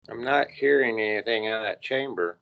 I'm not hearing anything out of that chamber.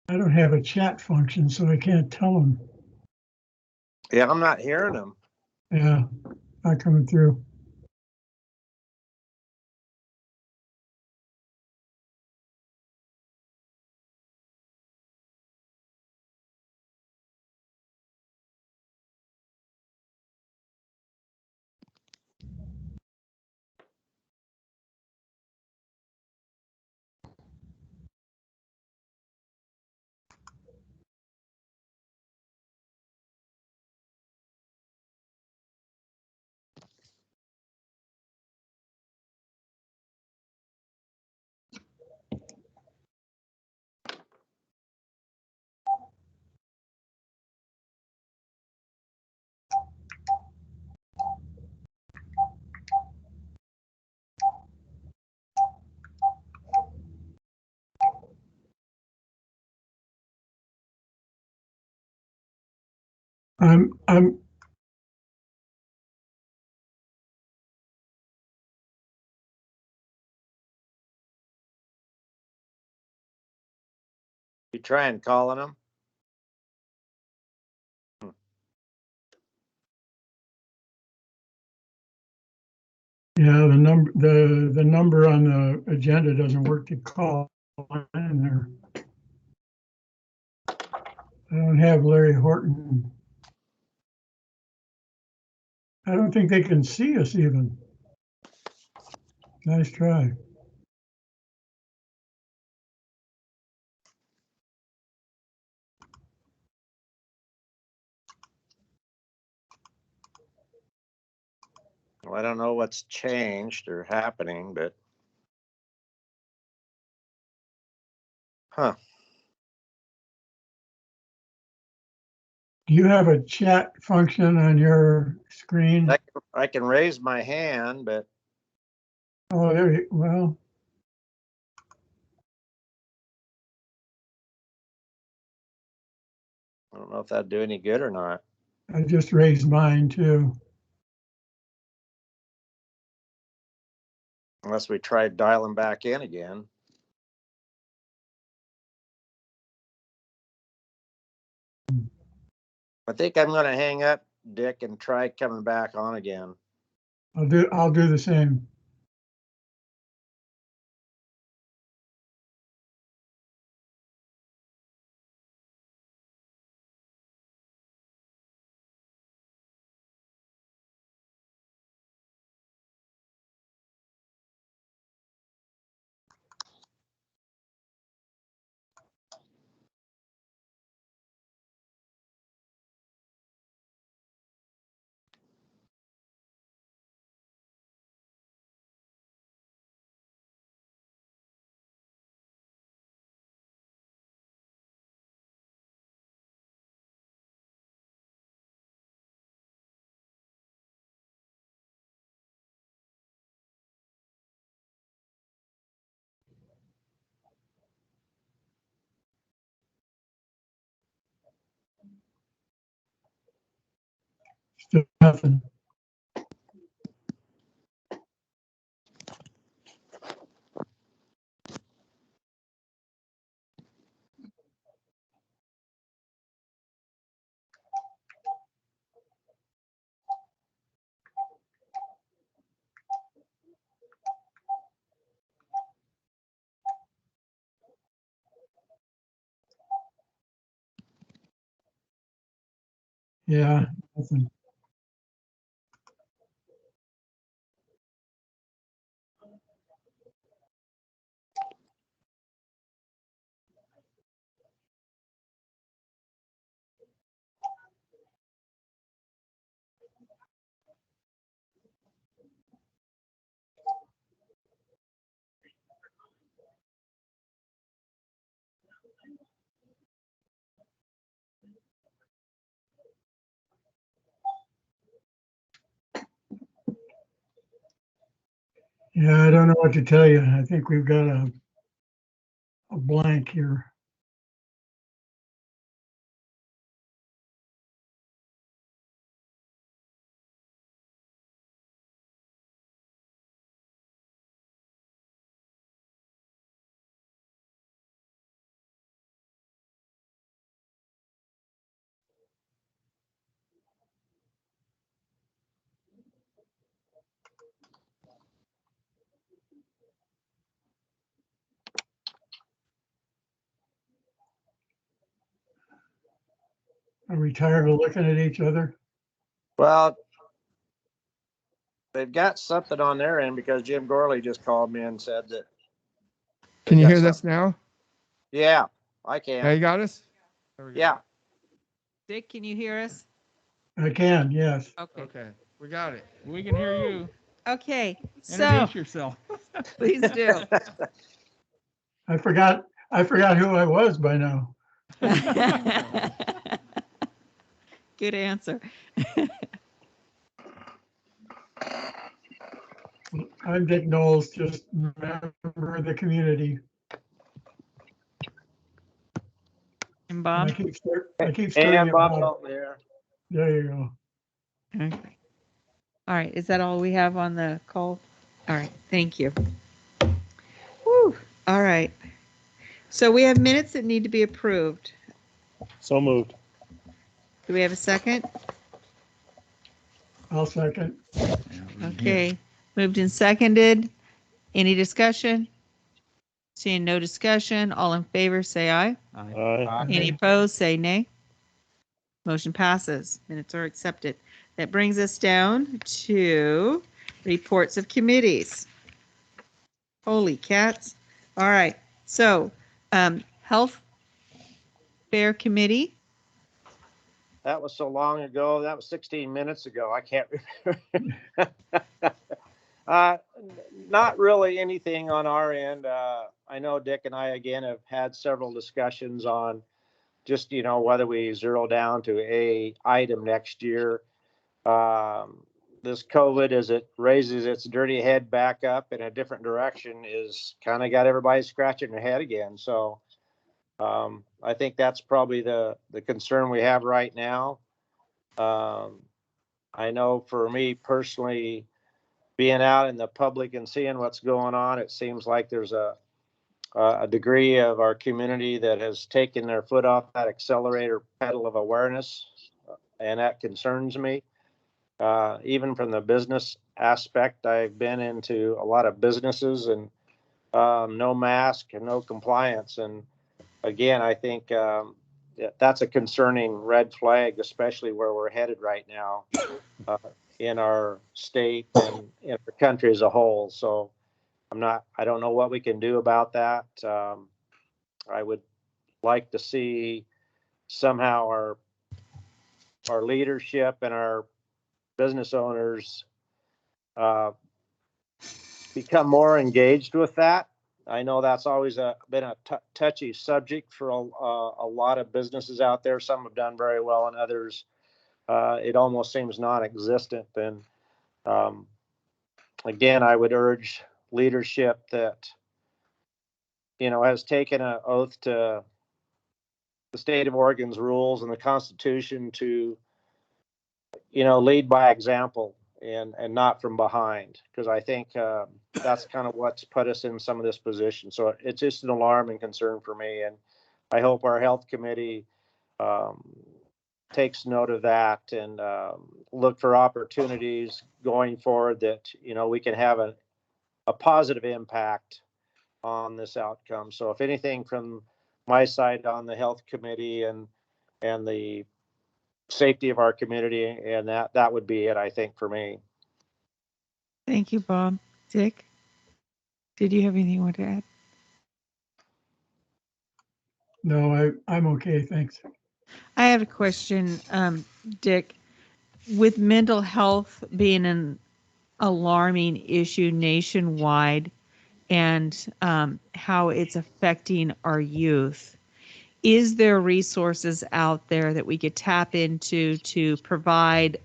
I don't have a chat function, so I can't tell them. Yeah, I'm not hearing them. Yeah, not coming through. I'm You trying calling them? Yeah, the number on the agenda doesn't work to call in there. I don't have Larry Horton. I don't think they can see us even. Nice try. Well, I don't know what's changed or happening, but huh. Do you have a chat function on your screen? I can raise my hand, but Oh, there you, well, I don't know if that'd do any good or not. I just raised mine too. Unless we tried dialing back in again. I think I'm going to hang up, Dick, and try coming back on again. I'll do the same. Still nothing. Yeah, nothing. Yeah, I don't know what to tell you. I think we've got a blank here. Are we tired of looking at each other? Well, they've got something on their end because Jim Gorley just called me and said that. Can you hear this now? Yeah, I Now can. you got us? There we go. Yeah. Dick, can you hear us? I can, yes. Okay. Okay, we got it. We can hear you. Okay. So Introduce yourself. please do. I forgot who I was by now. Good answer. I'm Dick Knowles, just a member of the community. And And Bob? I keep starting And it Bob Bob. Dalton here. There you go. Okay. All right. Is that all we have on the call? All right. Thank you. Whew. All right. So we have minutes that need to be approved. So moved. Do we have a second? I'll second. Okay. Moved and seconded. Any discussion? Seeing no discussion, all in favor, say aye. Aye. Any opposed, say nay. Motion passes. Minutes are accepted. That brings us down to reports of committees. Holy cats. All right. So, Health Fair Committee. That was so long ago. That was 16 minutes ago. I can't remember. Not really anything on our end. I know Dick and I, again, have had several discussions on just, whether we zero down to a item next year. This COVID, as it raises its dirty head back up in a different direction, is kind of got everybody scratching their head again. So I think that's probably the concern we have right now. I know for me personally, being out in the public and seeing what's going on, it seems like there's a degree of our community that has taken their foot off that accelerator pedal of awareness, and that concerns me. Even from the business aspect, I've been into a lot of businesses and no mask and no compliance. And again, I think that's a concerning red flag, especially where we're headed right now in our state and in our country as a whole. So I don't know what we can do about that. I would like to see somehow our leadership and our business owners become more engaged with that. I know that's always been a touchy subject for a lot of businesses out there. Some have done very well, and others it almost seems non-existent. And again, I would urge leadership that has taken an oath to the state of Oregon's rules and the Constitution to lead by example and not from behind, because I think that's kind of what's put us in some of this position. So it's just an alarm and concern for me, and I hope our health committee takes note of that and look for opportunities going forward that we can have a positive impact on this outcome. So if anything from my side on the health committee and the safety of our community, and that would be it, I think, for me. Thank you, Bob. Dick, did you have anything you want to add? No, I'm okay, thanks. I have a question, Dick. With mental health being an alarming issue nationwide and how it's affecting our youth, is there resources out there that we could tap into to provide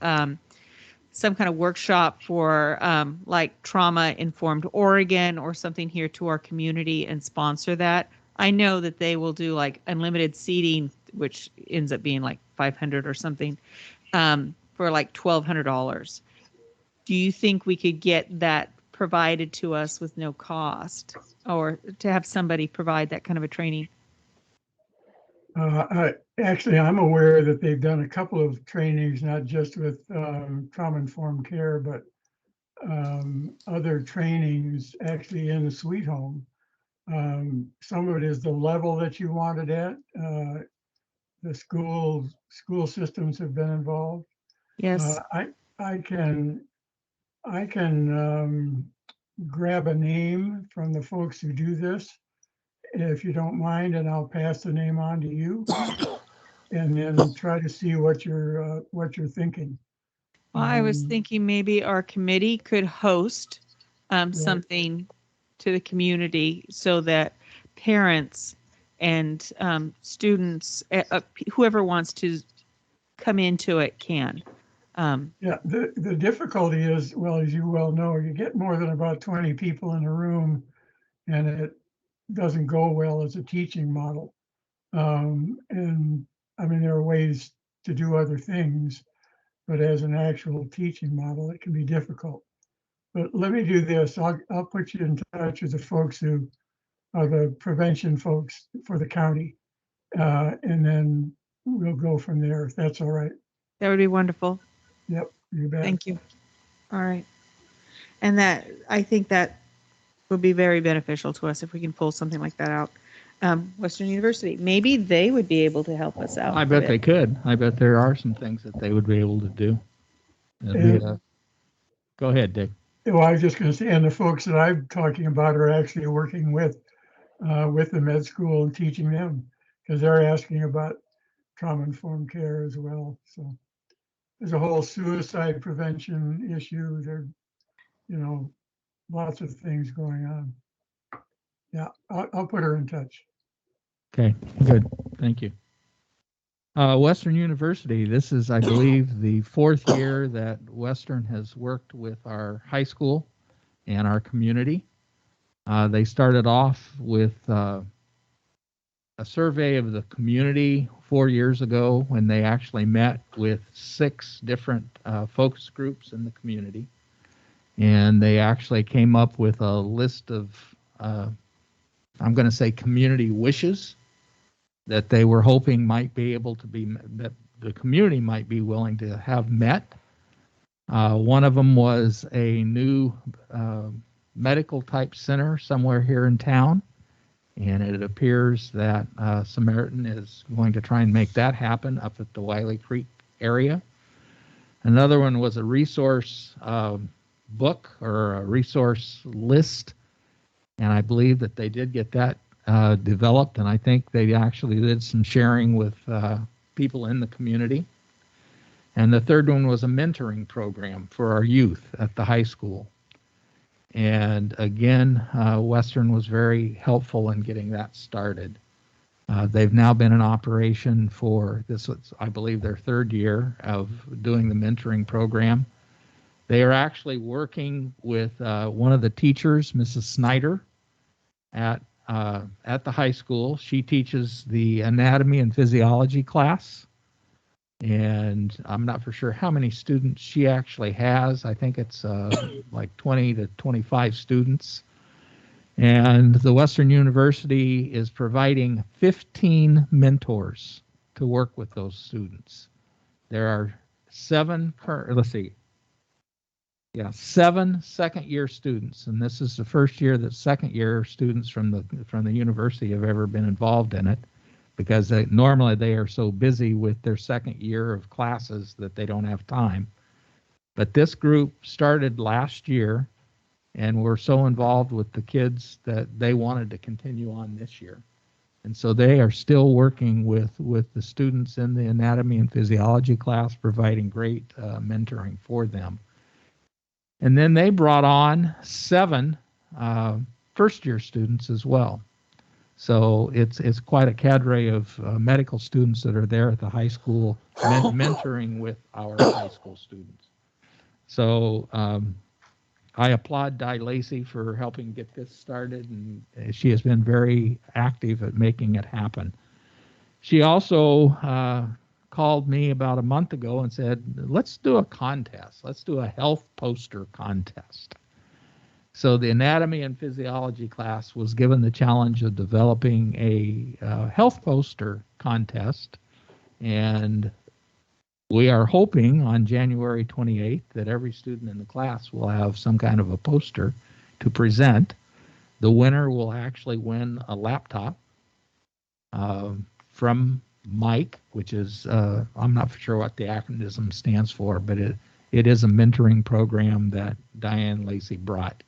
some kind of workshop for like Trauma Informed Oregon or something here to our community and sponsor that. I know that they will do like unlimited seating, which ends up being like 500 or something, for like $1,200. Do you think we could get that provided to us with no cost, or to have somebody provide that kind of a training? Actually, I'm aware that they've done a couple of trainings, not just with trauma-informed care, but other trainings actually in the Sweet Home. Some of it is the level that you want it at. The school systems have been involved. Yes. I can grab a name from the folks who do this, if you don't mind, and I'll pass the name on to you, and then try to see what you're thinking. Well, I was thinking maybe our committee could host something to the community so that parents and students, whoever wants to come into it can. Yeah, the difficulty is, well, as you well know, you get more than about 20 people in a room, and it doesn't go well as a teaching model. And I mean, there are ways to do other things, but as an actual teaching model, it can be difficult. But let me do this. I'll put you in touch with the folks who are the prevention folks for the county, and then we'll go from there, if that's all right. That would be wonderful. Yep, you bet. Thank you. All right. And that, I think that would be very beneficial to us if we can pull something like that out. Western University, maybe they would be able to help us out. I bet they could. I bet there are some things that they would be able to do. Go ahead, Dick. Well, I was just going to say, and the folks that I'm talking about are actually working with the med school and teaching them, because they're asking about trauma-informed care as well. So there's a whole suicide prevention issue. There, lots of things going on. Yeah, I'll put her in touch. Okay, good. Thank you. Western University, this is, I believe, the 4th year that Western has worked with our high school and our community. They started off with a survey of the community 4 years ago when they actually met with 6 different focus groups in the community. And they actually came up with a list of, I'm going to say, community wishes that they were hoping might be able to be, that the community might be willing to have met. One of them was a new medical type center somewhere here in town. And it appears that Samaritan is going to try and make that happen up at the Wiley Creek area. Another one was a resource book or a resource list. And I believe that they did get that developed. And I think they actually did some sharing with people in the community. And the third one was a mentoring program for our youth at the high school. And again, Western was very helpful in getting that started. They've now been in operation for, this was, I believe, their 3rd year of doing the mentoring program. They are actually working with one of the teachers, Mrs. Snyder, at the high school. She teaches the anatomy and physiology class. And I'm not for sure how many students she actually has. I think it's like 20 to 25 students. And the Western University is providing 15 mentors to work with those students. There are 7 second-year students, and this is the first year that second-year students from the university have ever been involved in it, because normally they are so busy with their second year of classes that they don't have time. But this group started last year and were so involved with the kids that they wanted to continue on this year. And so they are still working with the students in the anatomy and physiology class, providing great mentoring for them. And then they brought on 7 first-year students as well. So it's quite a cadre of medical students that are there at the high school mentoring with our high school students. So I applaud Di Lacey for helping get this started, and she has been very active at making it happen. She also called me about a month ago and said, let's do a contest. Let's do a health poster contest. So the anatomy and physiology class was given the challenge of developing a health poster contest. And we are hoping on January 28th that every student in the class will have some kind of a poster to present. The winner will actually win a laptop from Mike, which is, I'm not sure what the acronym stands for, but it is a mentoring program that Diane Lacey brought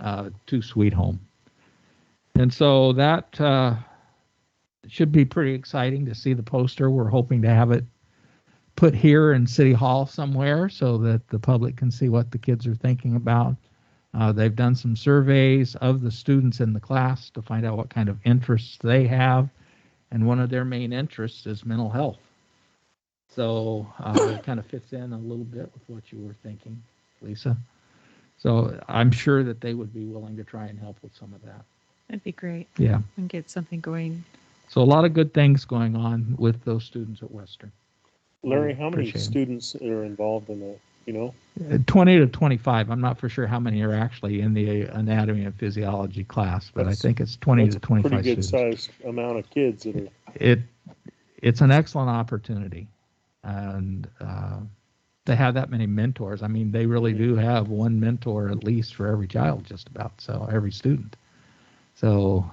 to Sweet Home. And so that should be pretty exciting to see the poster. We're hoping to have it put here in City Hall somewhere so that the public can see what the kids are thinking about. They've done some surveys of the students in the class to find out what kind of interests they have. And one of their main interests is mental health. So it kind of fits in a little bit with what you were thinking, Lisa. So I'm sure that they would be willing to try and help with some of that. That'd be great. Yeah. And get something going. So a lot of good things going on with those students at Western. Larry, how many Appreciate 'em. students are involved in that? You know, 20 to 25. I'm not for sure how many are actually in the anatomy and physiology class, but That's- I think it's 20 to 25 pretty good students. sized amount of kids that are. It's an excellent opportunity, and to have that many mentors. I mean, they really do have one mentor at least for every child, just about, so every student. So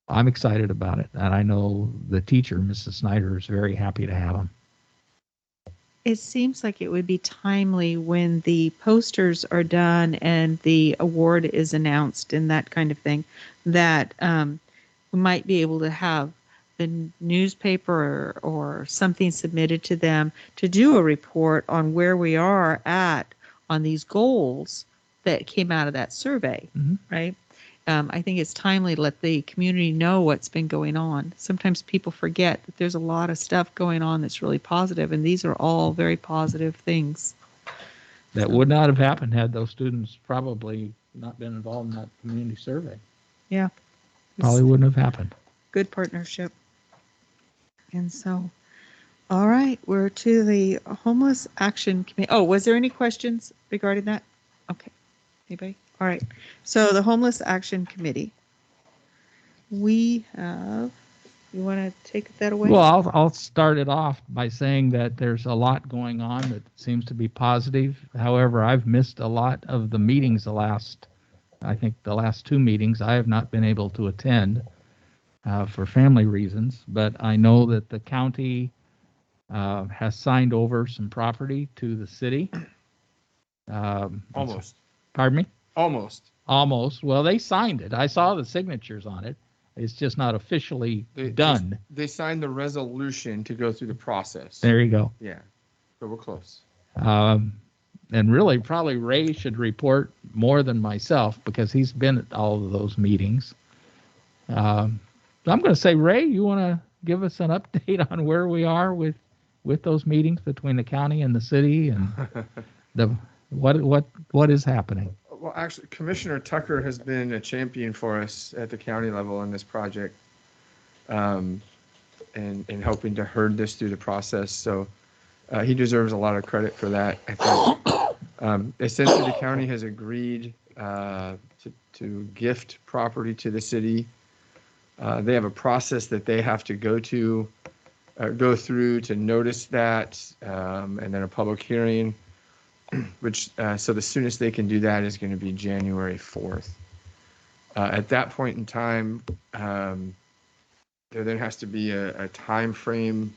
I'm excited about it, and I know the teacher, Mrs. Snyder, is very happy to have them. It seems like it would be timely when the posters are done and the award is announced and that kind of thing, that we might be able to have the newspaper or something submitted to them to do a report on where we are at on these goals that came out of that survey, right? I think it's timely to let the community know what's been going on. Sometimes people forget that there's a lot of stuff going on that's really positive, and these are all very positive things. That would not have happened had those students probably not been involved in that community survey. Yeah. Probably wouldn't have happened. Good partnership. And so, all right, we're to the Homeless Action Committee. Oh, was there any questions regarding that? Okay. Anybody? All right. So the Homeless Action Committee. We have, you want to take that away? Well, I'll start it off by saying that there's a lot going on that seems to be positive. However, I've missed a lot of the meetings the last 2 meetings I have not been able to attend for family reasons, but I know that the county has signed over some property to the city. Almost. Pardon me? Almost. Well, they signed it. I saw the signatures on it. It's just not officially done. They signed the resolution to go through the process. There you go. Yeah. So we're close. And really, probably Ray should report more than myself because he's been at all of those meetings. So I'm going to say, Ray, you want to give us an update on where we are with those meetings between the county and the city and what is happening? Well, actually, Commissioner Tucker has been a champion for us at the county level in this project, and helping to herd this through the process. So he deserves a lot of credit for that, I think. Essentially, the county has agreed to gift property to the city. They have a process that they have to go through to notice that, and then a public hearing. Which so the soonest they can do that is going to be January 4th. At that point in time, there then has to be a time frame.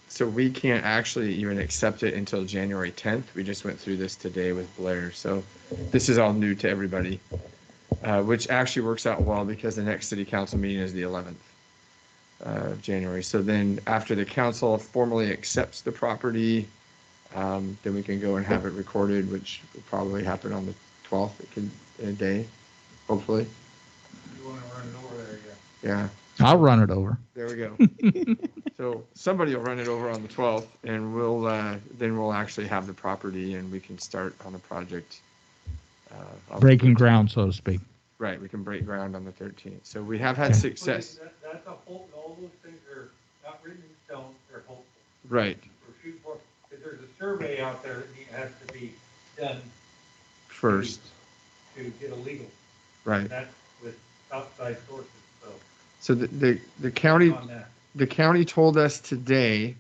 So we can't actually even accept it until January 10th. We just went through this today with Blair. So this is all new to everybody, which actually works out well because the next city council meeting is the 11th. Of January. So then after the council formally accepts the property, then we can go and have it recorded, which will probably happen on the 12th in a day, hopefully. You want to run it over there, Yeah. I'll run it over. There we go. So somebody will run it over on the 12th, and we'll then we'll actually have the property, and we can start on the project. On the Breaking 13th. ground, so to speak. Right, we can break ground on the 13th. So we have had Okay. success. That's a hope. All those things are not written in stone. They're hopeful. Right. We're shooting for, because there's a survey out there that has to be done First. to get a legal. Right. And that's with outside sources. So the county On that. the county told us today.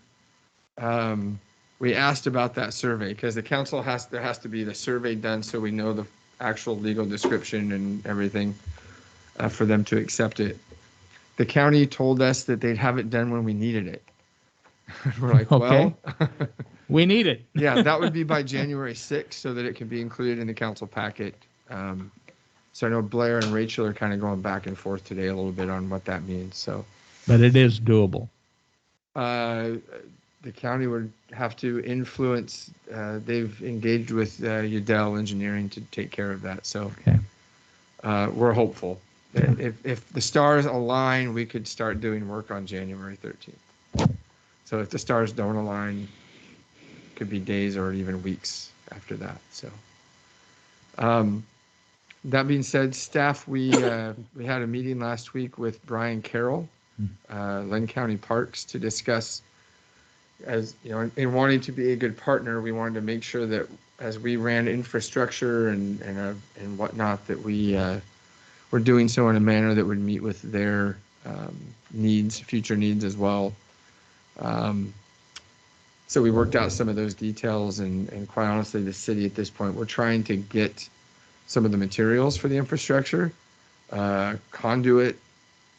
We asked about that survey because the council there has to be the survey done so we know the actual legal description and everything for them to accept it. The county told us that they'd have it done when we needed it. We're like, Okay. well, We need it. yeah, that would be by January 6th so that it can be included in the council packet. So I know Blair and Rachel are kind of going back and forth today a little bit on what that means. So, But it is doable. The county would have to influence, they've engaged with Udell Engineering to take care of that. So Okay. We're hopeful. If the stars align, we could start doing work on January 13th. So if the stars don't align, it could be days or even weeks after that. So that being said, staff, we had a meeting last week with Brian Carroll, Lynn County Parks, to discuss, as you know, in wanting to be a good partner, we wanted to make sure that as we ran infrastructure and whatnot, that we were doing so in a manner that would meet with their needs, future needs as well. So we worked out some of those details, and quite honestly, the city at this point, we're trying to get some of the materials for the infrastructure. Conduit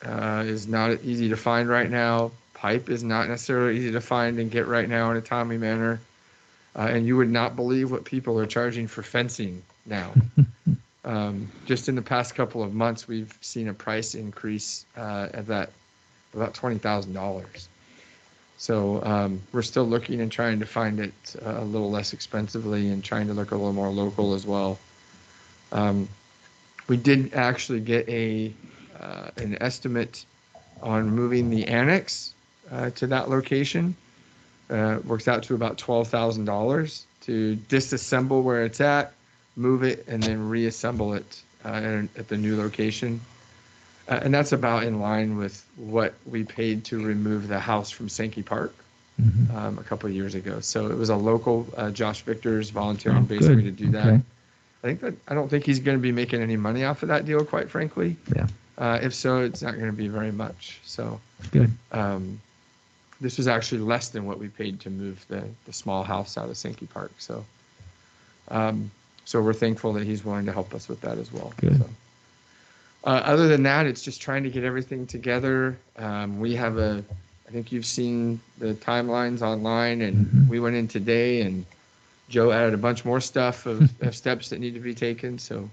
is not easy to find right now. Pipe is not necessarily easy to find and get right now in a timely manner. And you would not believe what people are charging for fencing now. Just in the past couple of months, we've seen a price increase at that about $20,000. So we're still looking and trying to find it a little less expensively and trying to look a little more local as well. We did actually get an estimate on moving the annex to that location. Works out to about $12,000 to disassemble where it's at, move it, and then reassemble it at the new location. And that's about in line with what we paid to remove the house from Sankey Park a couple of years ago. So it was a local, Josh Victor's volunteering basically to do that. Okay. I don't think he's going to be making any money off of that deal, quite frankly. Yeah. If so, it's not going to be very much. So Good. this was actually less than what we paid to move the small house out of Sankey Park. So so we're thankful that he's willing to help us with that as well. Good. So, other than that, it's just trying to get everything together. We have I think you've seen the timelines online, and we went in today, and Joe added a bunch more stuff of steps that need to be taken. So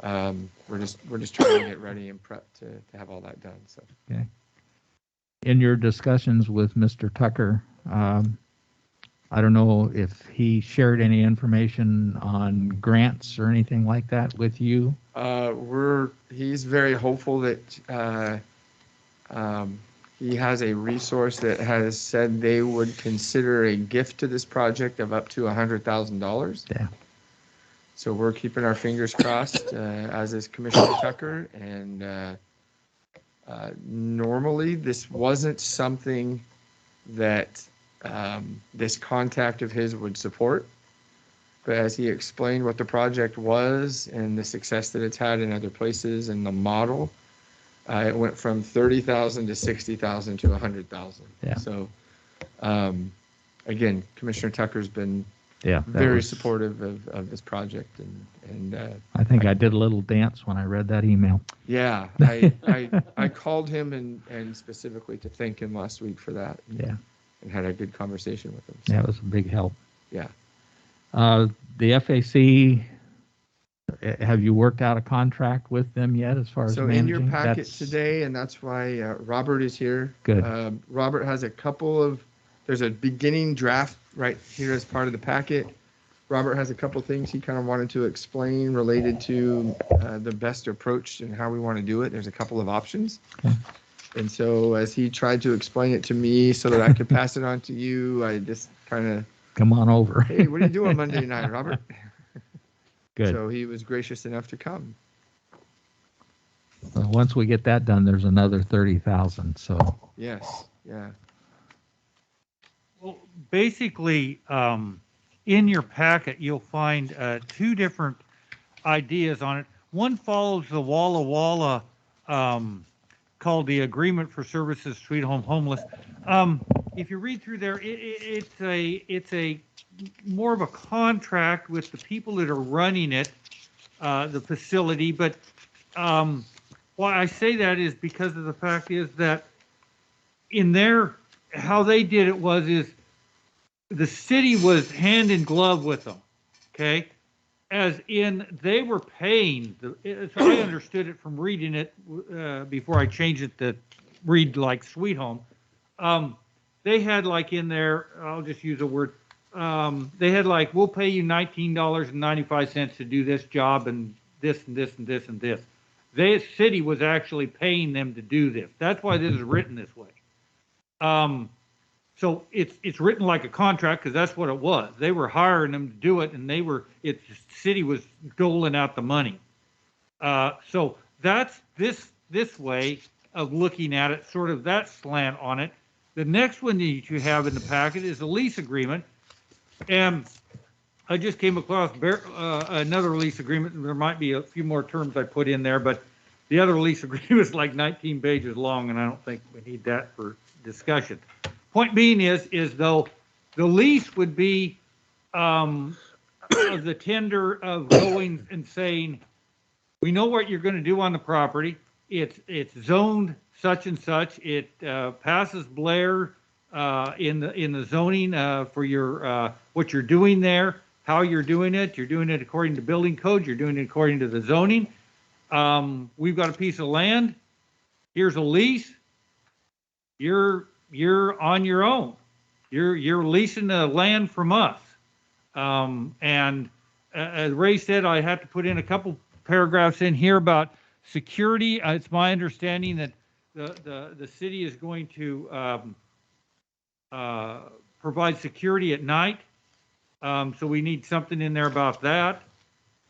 we're just trying to get ready and prep to have all that done. So. Okay. In your discussions with Mr. Tucker, I don't know if he shared any information on grants or anything like that with you. He's very hopeful that he has a resource that has said they would consider a gift to this project of up to $100,000. Yeah. So we're keeping our fingers crossed, as is Commissioner Tucker. And normally this wasn't something that this contact of his would support. But as he explained what the project was and the success that it's had in other places and the model, it went from 30,000 to 60,000 to 100,000. Yeah. So, again, Commissioner Tucker's been Yeah. very supportive of this project, and I think I did a little dance when I read that email. yeah, I called him and specifically to thank him last week for that. Yeah. And had a good conversation with him. So, That was a big help. yeah. The FAC, have you worked out a contract with them yet as far as So managing? in your packet That's today, and that's why Robert is here. Good. Robert has there's a beginning draft right here as part of the packet. Robert has a couple things he kind of wanted to explain related to the best approach and how we want to do it. There's a couple of options. Okay. And so as he tried to explain it to me so that I could pass it on to you, I just kind of, Come on over. hey, what are you doing Monday night, Robert? Good. So he was gracious enough to come. Well, once we get that done, there's another 30,000. So Yes, yeah. Well, basically, in your packet, you'll find two different ideas on it. One follows the Walla Walla, called the Agreement for Services Sweet Home Homeless. If you read through there, it's a more of a contract with the people that are running it, the facility. But why I say that is because of the fact is that in their, how they did it is the city was hand in glove with them, okay? As in, they were paying, so I understood it from reading it before I changed it to read like Sweet Home. They had like in there, I'll just use a word, they had like, we'll pay you $19.95 to do this job and this and this and this and this. The city was actually paying them to do this. That's why this is written this way. So it's written like a contract because that's what it was. They were hiring them to do it, and the city was doling out the money. So that's this way of looking at it, sort of that slant on it. The next one that you have in the packet is a lease agreement, and I just came across another lease agreement. There might be a few more terms I put in there, but the other lease agreement is like 19 pages long, and I don't think we need that for discussion. Point being is though the lease would be the tender of going and saying, we know what you're going to do on the property. It's zoned such and such. It passes Blair in the zoning for your what you're doing there, how you're doing it. You're doing it according to building code. You're doing it according to the zoning. We've got a piece of land. Here's a lease. You're on your own. You're leasing the land from us. And as Ray said, I have to put in a couple paragraphs in here about security. It's my understanding that the city is going to provide security at night. So we need something in there about that.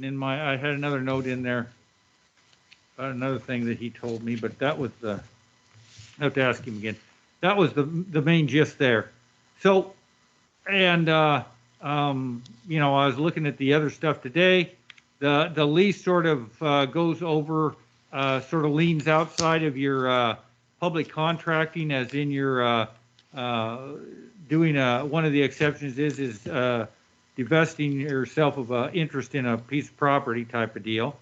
And I had another note in there, another thing that he told me, but that was I have to ask him again. That was the main gist there. So, and I was looking at the other stuff today. The lease sort of goes over, sort of leans outside of your public contracting, as in your doing one of the exceptions is divesting yourself of interest in a piece of property type of deal.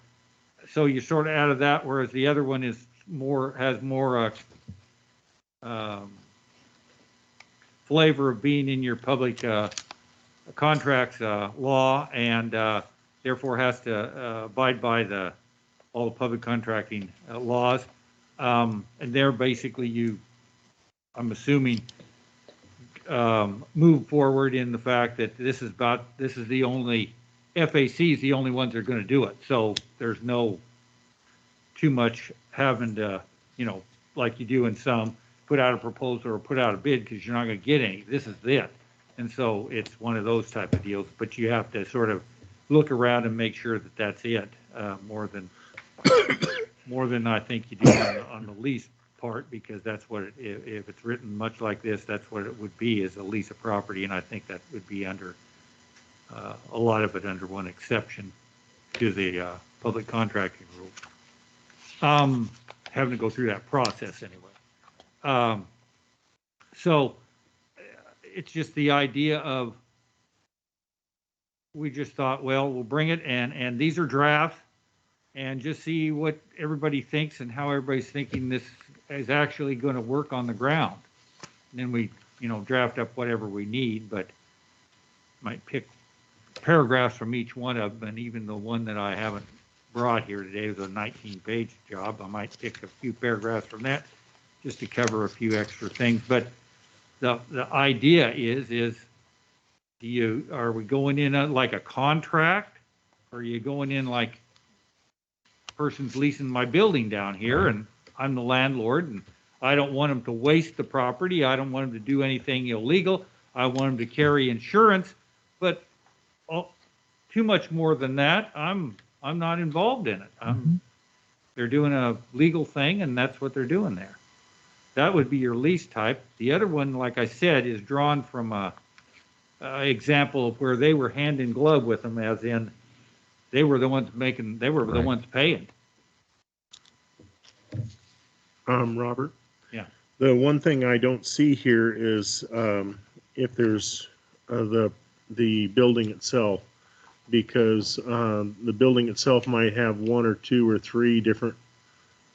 So you're sort of out of that, whereas the other one has more flavor of being in your public contracts law, and therefore has to abide by all the public contracting laws. And there basically I'm assuming, move forward in the fact that this is the only, FAC is the only ones that are going to do it. So there's no too much having to, like you do in some, put out a proposal or put out a bid because you're not going to get any. This is it. And so it's one of those type of deals, but you have to sort of look around and make sure that that's it, more than I think you do on the lease part, because that's what if it's written much like this, that's what it would be, is a lease of property. And I think that would be under a lot of it under one exception to the public contracting rules. Having to go through that process anyway. So it's just the idea of, we just thought, well, we'll bring it, and these are drafts, and just see what everybody thinks and how everybody's thinking this is actually going to work on the ground. And then we, draft up whatever we need, but might pick paragraphs from each one of them, and even the one that I haven't brought here today was a 19-page job. I might pick a few paragraphs from that just to cover a few extra things. But the idea is are we going in like a contract? Or are you going in like, person's leasing my building down here and I'm the landlord and I don't want them to waste the property. I don't want them to do anything illegal. I want them to carry insurance, but too much more than that, I'm not involved in it. They're doing a legal thing, and that's what they're doing there. That would be your lease type. The other one, like I said, is drawn from a example of where they were hand in glove with them, as in they were the ones making, they were the ones paying. Robert? Yeah. The one thing I don't see here is, if there's, the building itself, because, the building itself might have 1 or 2 or 3 different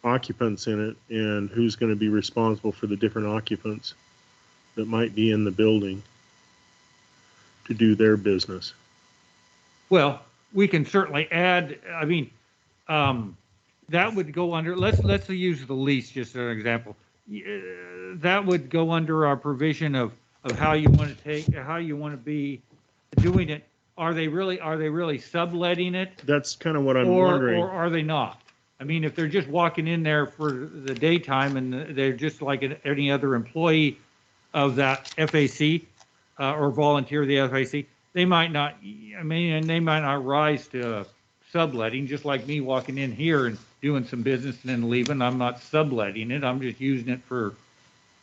occupants in it, and who's gonna be responsible for the different occupants that might be in the building to do their business. Well, we can certainly add, I mean, that would go under, let's use the lease just as an example. That would go under our provision of how you want to be doing it. Are they really subletting it? That's kind of what I'm Or wondering. are they not? I mean, if they're just walking in there for the daytime and they're just like any other employee of that FAC, or volunteer of the FAC, they might not, I mean, and they might not rise to subletting, just like me walking in here and doing some business and then leaving. I'm not subletting it. I'm just using it for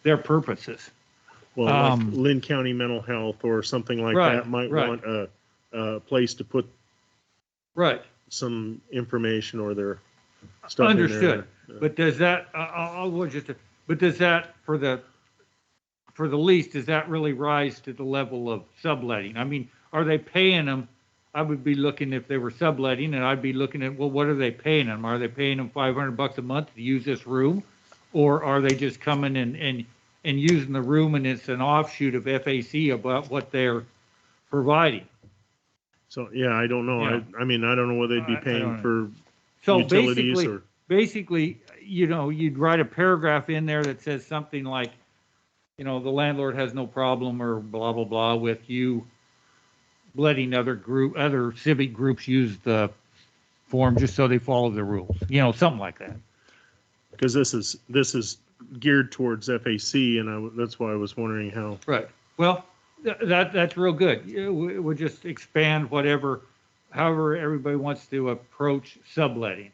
their purposes. Well, like Lynn County Mental Health or something like Right, that might right. want a place to put Right. some information or their stuff Understood. in there. But does that, but does that, for the lease, does that really rise to the level of subletting? I mean, are they paying them? I would be looking, if they were subletting, and I'd be looking at, well, what are they paying them? Are they paying them $500 a month to use this room? Or are they just coming and using the room and it's an offshoot of FAC about what they're providing? So, yeah, I don't know. Yeah. I mean, I don't know what they'd be I paying don't for So utilities or. basically, you'd write a paragraph in there that says something like, the landlord has no problem or blah, blah, blah with you letting other civic groups use the form just so they follow the rules, something like that. Because this is geared towards FAC, and that's why I was wondering how. Right. Well, that's real good. We'll just expand however everybody wants to approach subletting.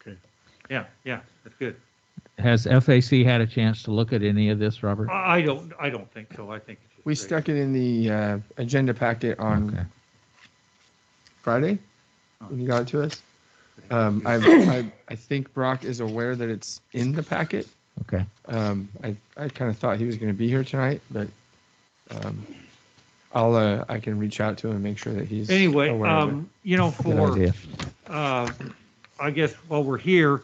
Okay. Yeah, that's good. Has FAC had a chance to look at any of this, Robert? I don't think so. I think it's just We great. stuck it in the agenda packet on Okay. Kind when you got it to us. I think Brock is aware that it's in the packet. Okay. I kind of thought he was going to be here tonight, but I can reach out to him and make sure that he's Anyway, aware of it. Good idea. I guess while we're here,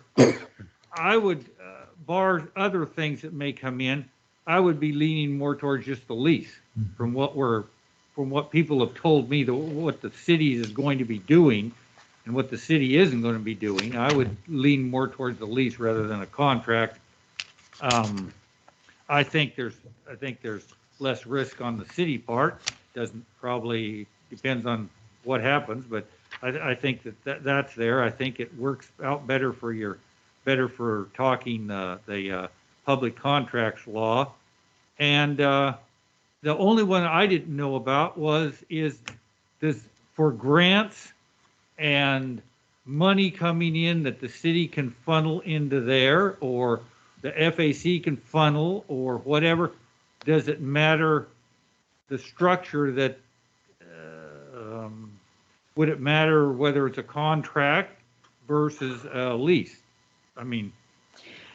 I would, bar other things that may come in, I would be leaning more towards just the lease from what people have told me, what the city is going to be doing and what the city isn't going to be doing. I would lean more towards the lease rather than a contract. I think there's less risk on the city part. Doesn't probably depends on what happens, but I think that's there. I think it works out better for talking the public contracts law. And the only one I didn't know about is this for grants and money coming in that the city can funnel into there, or the FAC can funnel, or whatever. Does it matter the structure that, would it matter whether it's a contract versus a lease? I mean,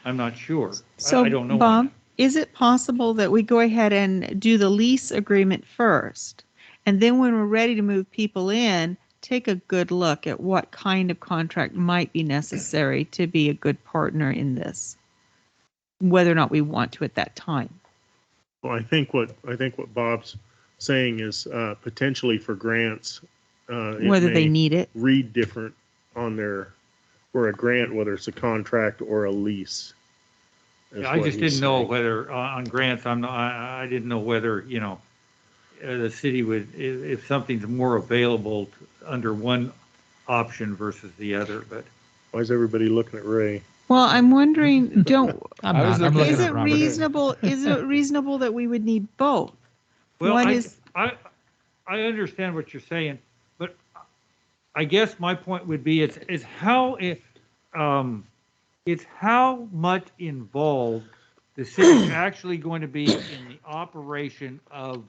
I'm not sure. So, I don't know. Bob, is it possible that we go ahead and do the lease agreement first? And then when we're ready to move people in, take a good look at what kind of contract might be necessary to be a good partner in this, whether or not we want to at that time. Well, I think what Bob's saying is potentially for grants. Whether they need it. Read different on there for a grant, whether it's a contract or a lease. Yeah, I just didn't know whether on grants, I didn't know whether, the city would, if something's more available under one option versus the other, but. Why is everybody looking at Ray? Well, I'm wondering, don't, I'm I was not. I'm looking looking is at at it Robert. is it reasonable that we would need both? Well, One I, is, I, I understand what you're saying, but I guess my point would be is how it's how much involved the city's actually going to be in the operation of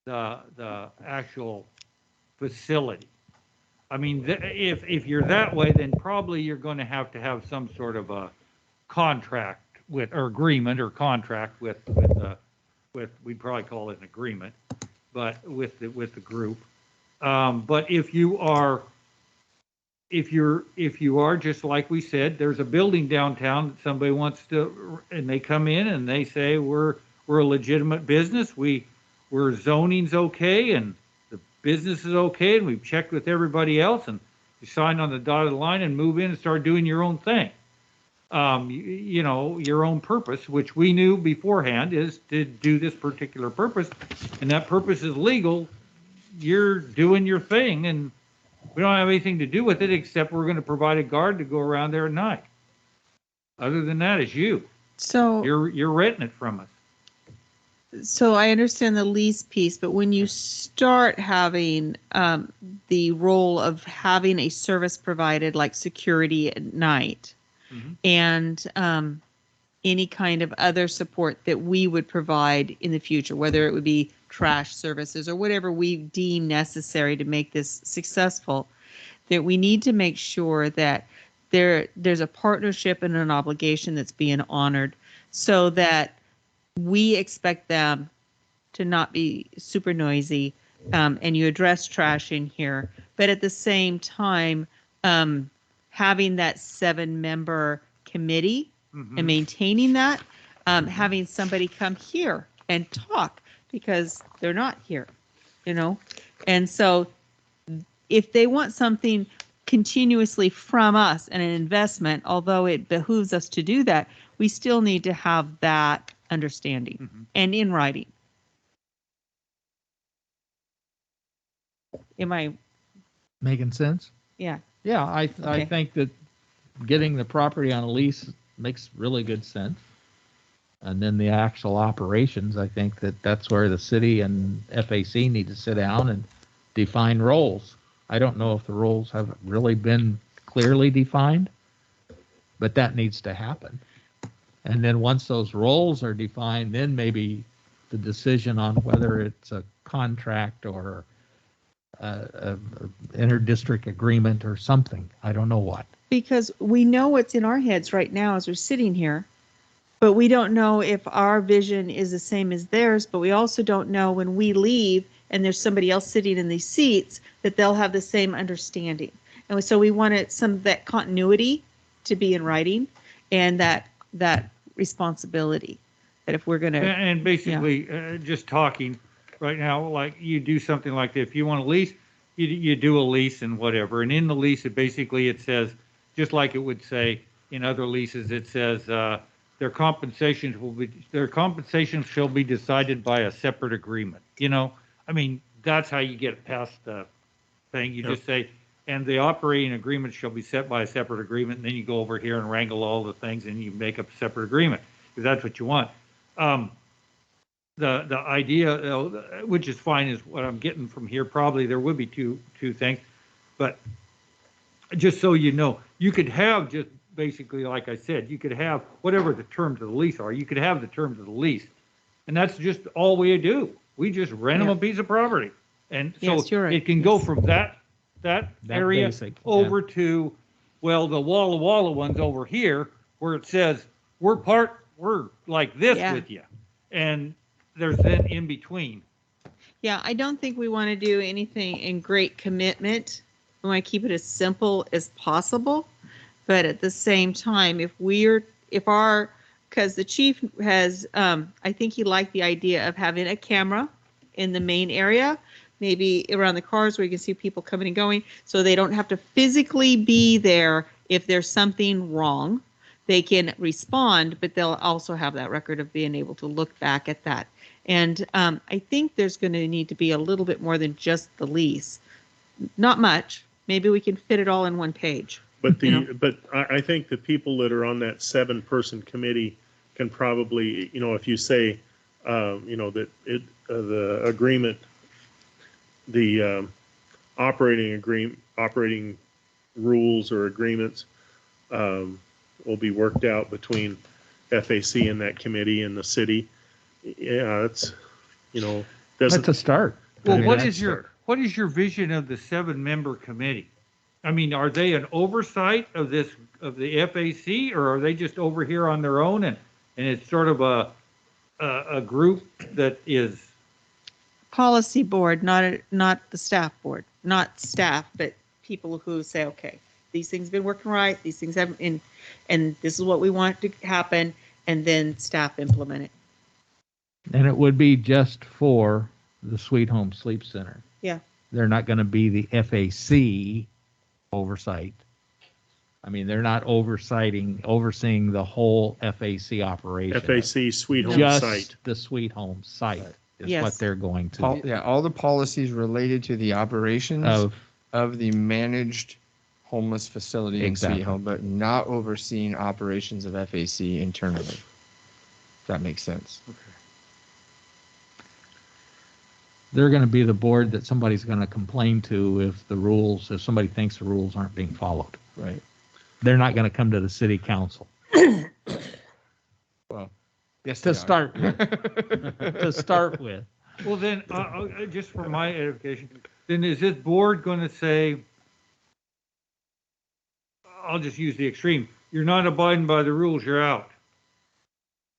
the actual facility. I mean, if you're that way, then probably you're going to have some sort of a contract with, or agreement or contract with, we'd probably call it an agreement, but with the group. But if you are just like we said, there's a building downtown that somebody wants to, and they come in and they say we're a legitimate business, we're zoning's okay and the business is okay, and we've checked with everybody else, and you sign on the dotted line and move in and start doing your own thing. You know, your own purpose, which we knew beforehand is to do this particular purpose, and that purpose is legal. You're doing your thing, and we don't have anything to do with it except we're going to provide a guard to go around there at night. Other than that, it's you. so, You're renting it from us. so I understand the lease piece, but when you start having the role of having a service provided like security at night Mhm. and any kind of other support that we would provide in the future, whether it would be trash services or whatever we deem necessary to make this successful, that we need to make sure that there's a partnership and an obligation that's being honored so that we expect them to not be super noisy, and you address trash in here, but at the same time, having that 7-member committee and Mhm. maintaining that, having somebody come here and talk because they're not here, you know? And so if they want something continuously from us and an investment, although it behooves us to do that, we still need to have that understanding Mhm. and in writing. Am I, Making sense? yeah, Yeah, I Okay. think that getting the property on a lease makes really good sense. And then the actual operations, I think that's where the city and FAC need to sit down and define roles. I don't know if the roles have really been clearly defined, but that needs to happen. And then once those roles are defined, then maybe the decision on whether it's a contract or a inter-district agreement or something. I don't know what. because we know what's in our heads right now as we're sitting here, but we don't know if our vision is the same as theirs, but we also don't know when we leave and there's somebody else sitting in these seats that they'll have the same understanding. And so we wanted some of that continuity to be in writing and that responsibility that if we're going to, And basically, just talking right now, like you do something like that. If you want to lease, you do a lease and whatever. And in the lease, it says, just like it would say in other leases, it says their compensation shall be decided by a separate agreement. You know, I mean, that's how you get past the thing. You Yep. just say, and the operating agreement shall be set by a separate agreement. And then you go over here and wrangle all the things and you make up a separate agreement because that's what you want. The idea, which is fine, is what I'm getting from here. Probably there would be two things, but just so you know, you could have just basically, like I said, you could have whatever the terms of the lease are. You could have the terms of the lease, and that's just all we do. We just rent them a piece of property, and so Yes, you're right. it can go Yes. from that area basic, yeah. over to, well, the Walla Walla one's over here where it says we're like this Yeah. with you, and there's then in between. yeah, I don't think we want to do anything in great commitment. We want to keep it as simple as possible. But at the same time, because the chief has, I think he liked the idea of having a camera in the main area, maybe around the cars where you can see people coming and going, so they don't have to physically be there if there's something wrong. They can respond, but they'll also have that record of being able to look back at that. And I think there's going to need to be a little bit more than just the lease. Not much. Maybe we can fit it all in one page. But You know. but I think the people that are on that 7-person committee can probably, if you say, that the agreement, the operating rules or agreements will be worked out between FAC and that committee and the city. Yeah, that's, That's doesn't, a start. Well, I mean, what that's- what is your vision of the 7-member committee? I mean, are they an oversight of the FAC, or are they just over here on their own and it's sort of a group that is, Policy board, not the staff board, not staff, but people who say, okay, these things have been working right, these things haven't, and this is what we want to happen, and then staff implement it. And it would be just for the Sweet Home Sleep Center. Yeah. They're not going to be the FAC oversight. I mean, they're not overseeing the whole FAC operation. FAC Sweet Home Just Site. the Sweet Home site is Yes. what they're going to Yeah, all the policies related to the operations of the managed homeless facility in Exactly. Sweet Home, but not overseeing operations of FAC internally. If that makes sense. They're going to be the board that somebody's going to complain to if somebody thinks the rules aren't being followed. Right. They're not going to come to the city council Well, yes, to start with. To start with. well, then, just for my edification, then is this board going to say, I'll just use the extreme, you're not abiding by the rules, you're out?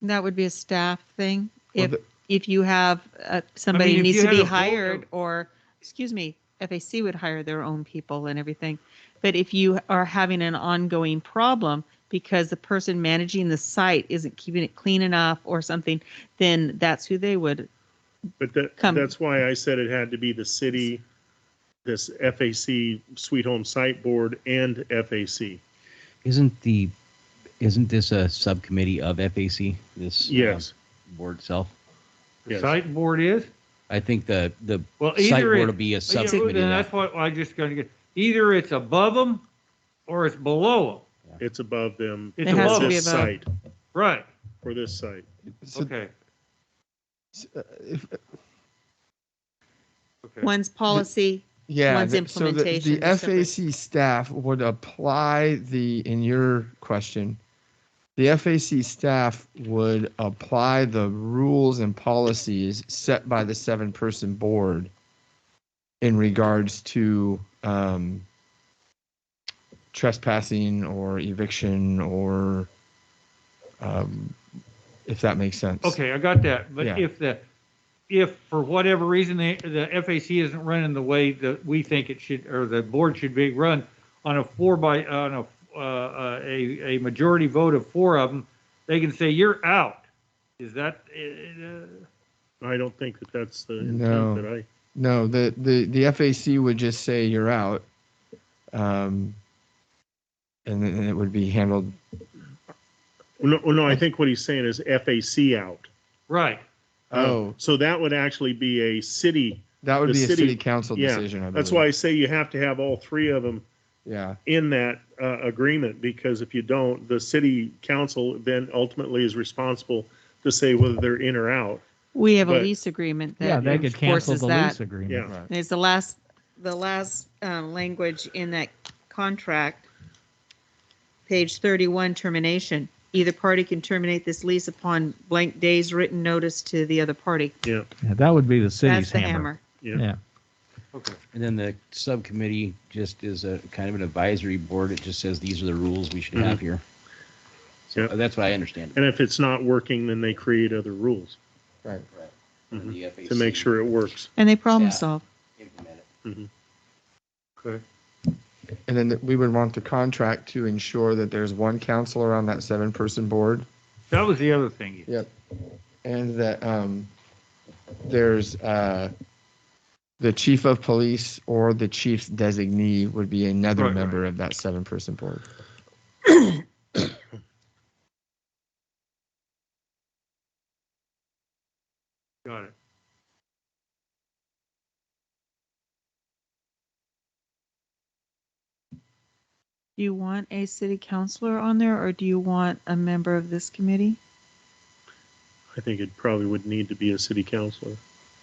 That would be a staff thing. Well, If you have somebody if needs you to had be a vote hired, of- or, excuse me, FAC would hire their own people and everything. But if you are having an ongoing problem because the person managing the site isn't keeping it clean enough or something, then that's who they would. But Come. that's why I said it had to be the city, this FAC Sweet Home Site Board and FAC. Isn't this a subcommittee of FAC? This Yes. board itself. The Yes. site board is? I think the Well, site either board will be a subcommittee. then of that's that. what I just got to get. Either it's above them or it's below them. It's above them. It has for to be this above. site, Right. for this site. So, Okay. if, Okay. One's policy, yeah, One's so implementation the is separate. FAC staff would apply in your question, the FAC staff would apply the rules and policies set by the 7-person board in regards to trespassing or eviction or if that makes sense. Okay, I got that. But Yeah. if for whatever reason the FAC isn't running the way that we think it should, or the board should be run on a majority vote of 4 of them, they can say you're out. Is that? I don't think that's the No. intent that No, the FAC would just say you're out, and then it would be handled. No, I think what he's saying is FAC out. Right. So that would actually be a city. That would the be a city- city council Yeah, decision. I that's believe. why I say you have to have all 3 of them Yeah. in that agreement, because if you don't, the city council then ultimately is responsible to say whether they're in or out. we have a But- lease agreement Yeah, that they could cancel enforces the that. lease agreement. Yeah. Right. It's the last language in that contract, page 31, termination. Either party can terminate this lease upon blank day's written notice to the other party. Yeah. Yeah, that would be the That's city's the hammer. Yeah. Yeah. Okay. And then the subcommittee just is a kind of an advisory board. It just says these are the rules we should have here. So Yep. that's what I understand. And if it's not working, then they create other rules Right. And the FAC to make sure it works. And they problem Yeah. solve. implement it. Okay. And then we would want the contract to ensure that there's one counselor on that 7-person board. That was the other thing. Yep. And that there's the chief of police or the chief's designee would be another Right, member of that 7-person board. Got it. Do you want a city councilor on there, or do you want a member of this committee I think it probably would need to be a city councilor.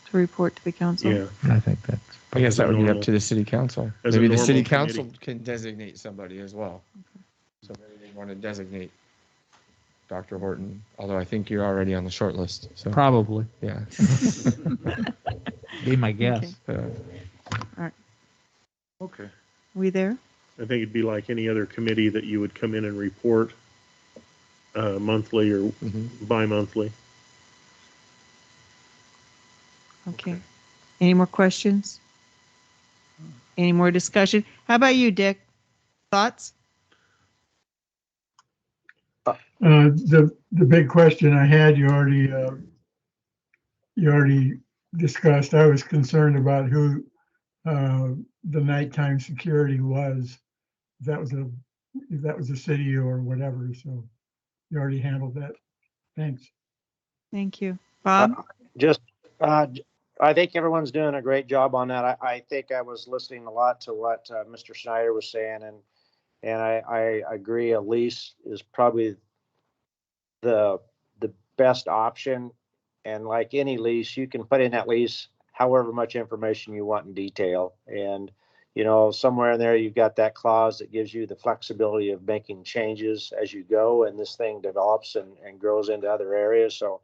to report to the council? Yeah. I think that's, I guess As a that would be up normal- to the city council. as a Maybe the city normal council committee. can designate somebody as well. So maybe they want to designate Dr. Horton, although I think you're already on the short list. So probably yeah. be my guess. Okay. We there? I think it'd be like any other committee that you would come in and report monthly or Mhm. bi-monthly. Okay. Any more questions? Any more discussion? How about you, Dick? Thoughts? The big question I had, you already discussed. I was concerned about who the nighttime security was. If that was a city or whatever. So you already handled that. Thanks. Thank you. Bob? Just, I think everyone's doing a great job on that. I think I was listening a lot to what Mr. Schneider was saying, and I agree. A lease is probably the best option. And like any lease, you can put in that lease however much information you want in detail. And somewhere in there, you've got that clause that gives you the flexibility of making changes as you go, and this thing develops and grows into other areas. So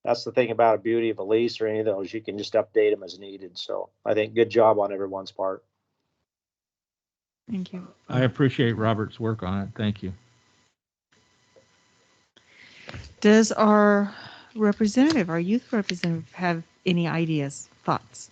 that's the thing about a beauty of a lease or any of those. You can just update them as needed. So I think good job on everyone's part. Thank you. I appreciate Robert's work on it. Thank you. Does our representative, our youth representative, have any ideas, thoughts?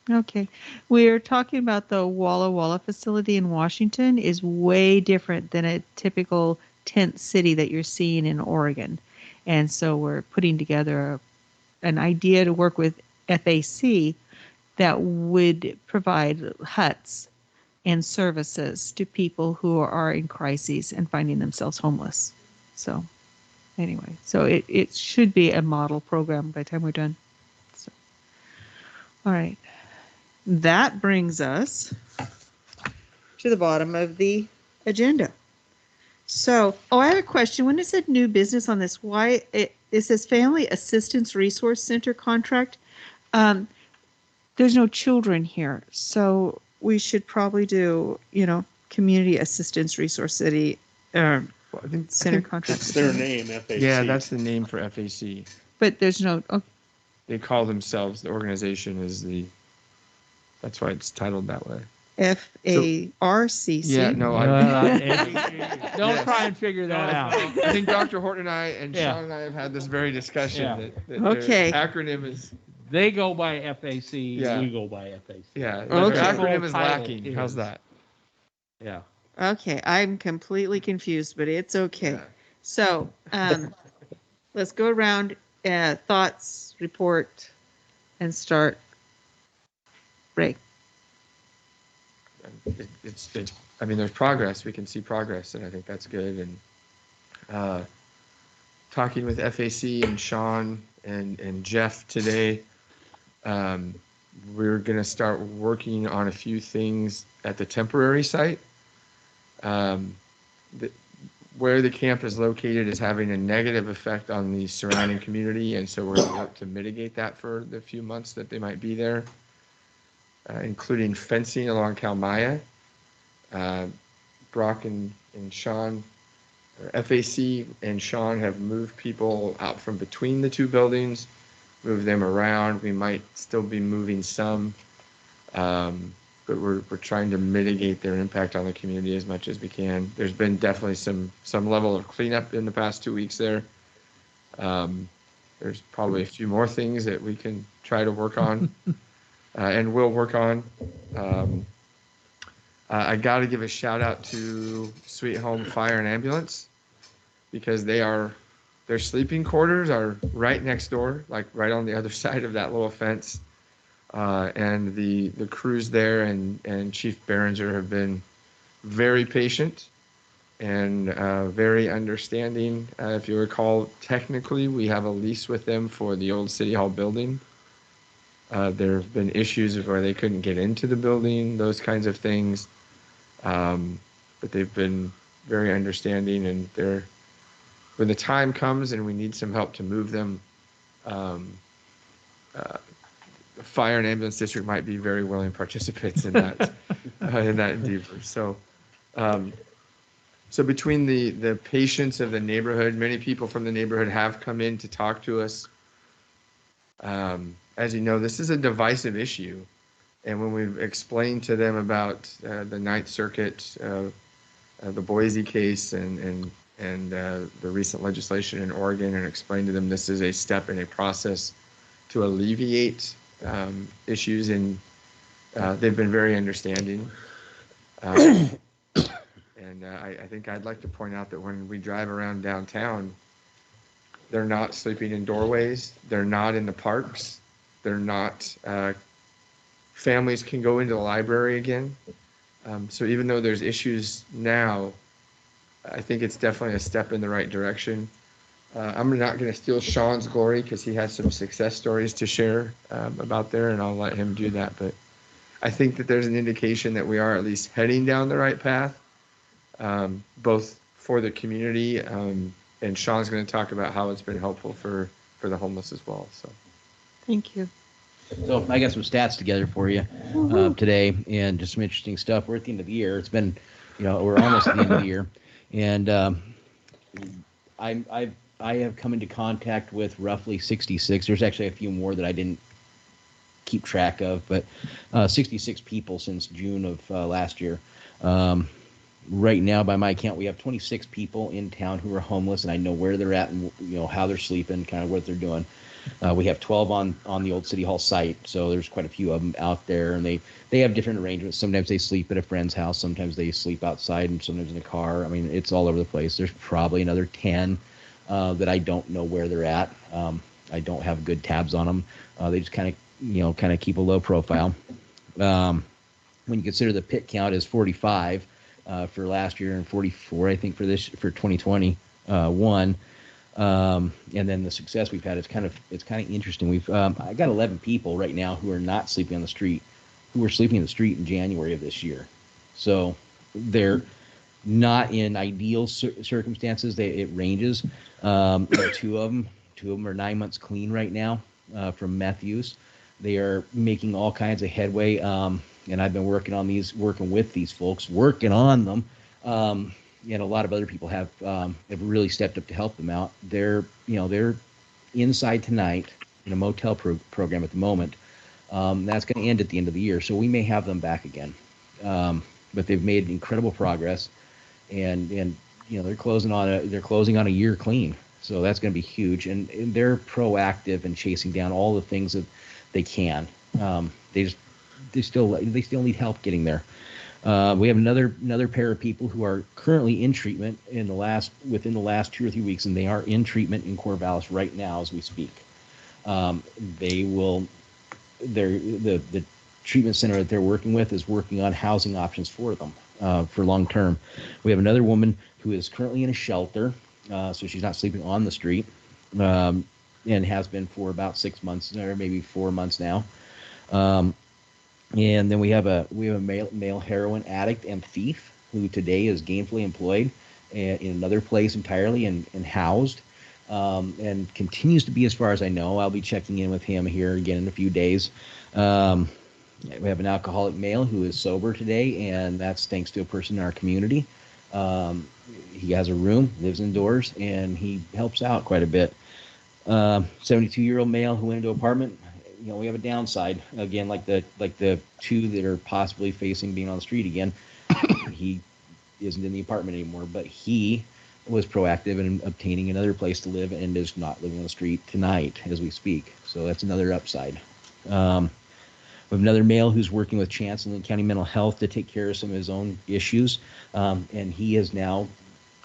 Okay. We're talking about the Walla Walla facility in Washington is way different than a typical tent city that you're seeing in Oregon. And so we're putting together an idea to work with FAC that would provide huts and services to people who are in crises and finding themselves homeless. So anyway, so it should be a model program by the time we're done. So, all right. That brings us to the bottom of the agenda. So, I have a question. When it said new business on this, why it says Family Assistance Resource Center contract? There's no children here, so we should probably do, Community Assistance Resource City Well, I think Center contract. It's their name, FAC. Yeah, that's the name for FAC. But there's no. Oh, They call themselves, the organization is that's why it's titled that way. FARCC. Yeah, no, Don't try and figure that out. I think Dr. Horton and I and Yeah. Sean and I have had this very discussion. Yeah. That Okay. their acronym is, They go by FAC. Yeah. We go by FAC. yeah, Okay. their acronym is Full title lacking. How's is- that? Yeah. Okay, I'm completely confused, but it's okay. Yeah. So, let's go around, thoughts, report, and start. Ray. It's I mean, there's progress. We can see progress, and I think that's good. And talking with FAC and Sean and Jeff today, we're going to start working on a few things at the temporary site. Where the camp is located is having a negative effect on the surrounding community, and so we're going to work to mitigate that for the few months that they might be there, including fencing along Kalmaya. Brock and Sean, or FAC and Sean, have moved people out from between the two buildings, moved them around. We might still be moving some, but we're trying to mitigate their impact on the community as much as we can. There's been definitely some level of cleanup in the past 2 weeks there. There's probably a few more things that we can try to work on, and will work on. I got to give a shout out to Sweet Home Fire and Ambulance, because their sleeping quarters are right next door, like right on the other side of that little fence. And the crews there and Chief Behringer have been very patient and very understanding. If you recall, technically, we have a lease with them for the old City Hall building. There have been issues where they couldn't get into the building, those kinds of things. But they've been very understanding, and when the time comes and we need some help to move them, the fire and ambulance district might be very willing participants in that endeavor. So between the patients of the neighborhood, many people from the neighborhood have come in to talk to us. As you know, this is a divisive issue. And when we've explained to them about the Ninth Circuit, the Boise case, and the recent legislation in Oregon, and explained to them this is a step in a process to alleviate issues, and they've been very understanding. And I think I'd like to point out that when we drive around downtown, they're not sleeping in doorways. They're not in the parks. They're not. Families can go into the library again. So even though there's issues now, I think it's definitely a step in the right direction. I'm not going to steal Sean's glory because he has some success stories to share about there, and I'll let him do that. But I think that there's an indication that we are at least heading down the right path, both for the community, and Sean's going to talk about how it's been helpful for the homeless as well. So, Thank you. So I got some stats together for you today, and just some interesting stuff. We're at the end of the year. It's been, we're almost at the end of the year, and I have come into contact with roughly 66. There's actually a few more that I didn't keep track of, but 66 people since June of last year. Right now, by my account, we have 26 people in town who are homeless, and I know where they're at and how they're sleeping, kind of what they're doing. We have 12 on the old City Hall site, so there's quite a few of them out there, and they have different arrangements. Sometimes they sleep at a friend's house, sometimes they sleep outside, and sometimes in a car. I mean, it's all over the place. There's probably another 10 that I don't know where they're at. I don't have good tabs on them. They just kind of keep a low profile. When you consider the pit count is 45 for last year and 44, I think, for 2021. And then the success we've had, it's kind of interesting. I got 11 people right now who are not sleeping on the street, who were sleeping in the street in January of this year. So they're not in ideal circumstances. It ranges. Two of them are 9 months clean right now from meth use. They are making all kinds of headway. And I've been working with these folks, working on them. And a lot of other people have really stepped up to help them out. They're inside tonight in a motel program at the moment. That's going to end at the end of the year, so we may have them back again. But they've made incredible progress, and they're closing on a year clean. So that's going to be huge, and they're proactive in chasing down all the things that they can. They still need help getting there. We have another pair of people who are currently in treatment within the last 2 or 3 weeks, and they are in treatment in Corvallis right now as we speak. The treatment center that they're working with is working on housing options for them for long term. We have another woman who is currently in a shelter, so she's not sleeping on the street, and has been for about 6 months or maybe 4 months now. And then we have a male heroin addict and thief who today is gainfully employed in another place entirely and housed, and continues to be, as far as I know. I'll be checking in with him here again in a few days. We have an alcoholic male who is sober today, and that's thanks to a person in our community. He has a room, lives indoors, and he helps out quite a bit. 72-year-old male who went into an apartment. We have a downside again, like the two that are possibly facing being on the street again. He isn't in the apartment anymore, but he was proactive in obtaining another place to live and is not living on the street tonight as we speak. So that's another upside. We have another male who's working with Chance and County Mental Health to take care of some of his own issues, and he has now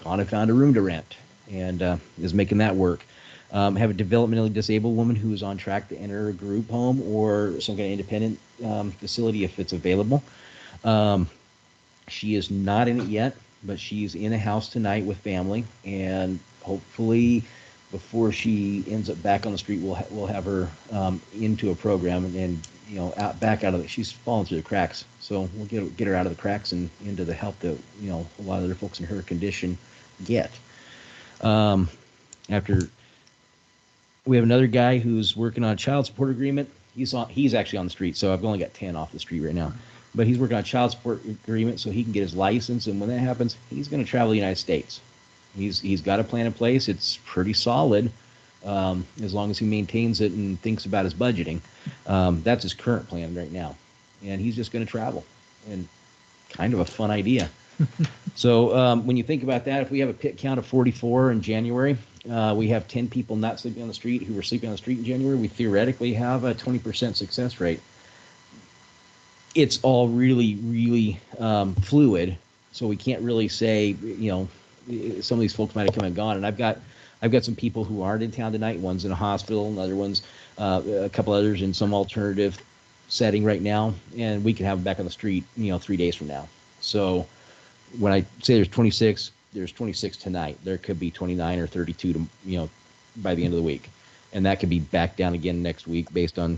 gone and found a room to rent and is making that work. Have a developmentally disabled woman who is on track to enter a group home or some kind of independent facility if it's available. She is not in it yet. but she's in a house tonight with family, and hopefully before she ends up back on the street, we'll have her into a program and back out of it. She's fallen through the cracks, so we'll get her out of the cracks and into the help that a lot of other folks in her condition get. After we have another guy who's working on a child support agreement. He's actually on the street, so I've only got 10 off the street right now. But he's working on a child support agreement so he can get his license, and when that happens, he's going to travel the United States. He's got a plan in place. It's pretty solid, as long as he maintains it and thinks about his budgeting. That's his current plan right now, and he's just going to travel, and kind of a fun idea. So when you think about that, if we have a pit count of 44 in January, we have 10 people not sleeping on the street who were sleeping on the street in January, we theoretically have a 20% success rate. It's all really, really fluid, so we can't really say, some of these folks might have come and gone. And I've got some people who aren't in town tonight. One's in a hospital, and other one's a couple others in some alternative setting right now, and we can have them back on the street, 3 days from now. So when I say there's 26 tonight. There could be 29 or 32 by the end of the week, and that could be back down again next week based on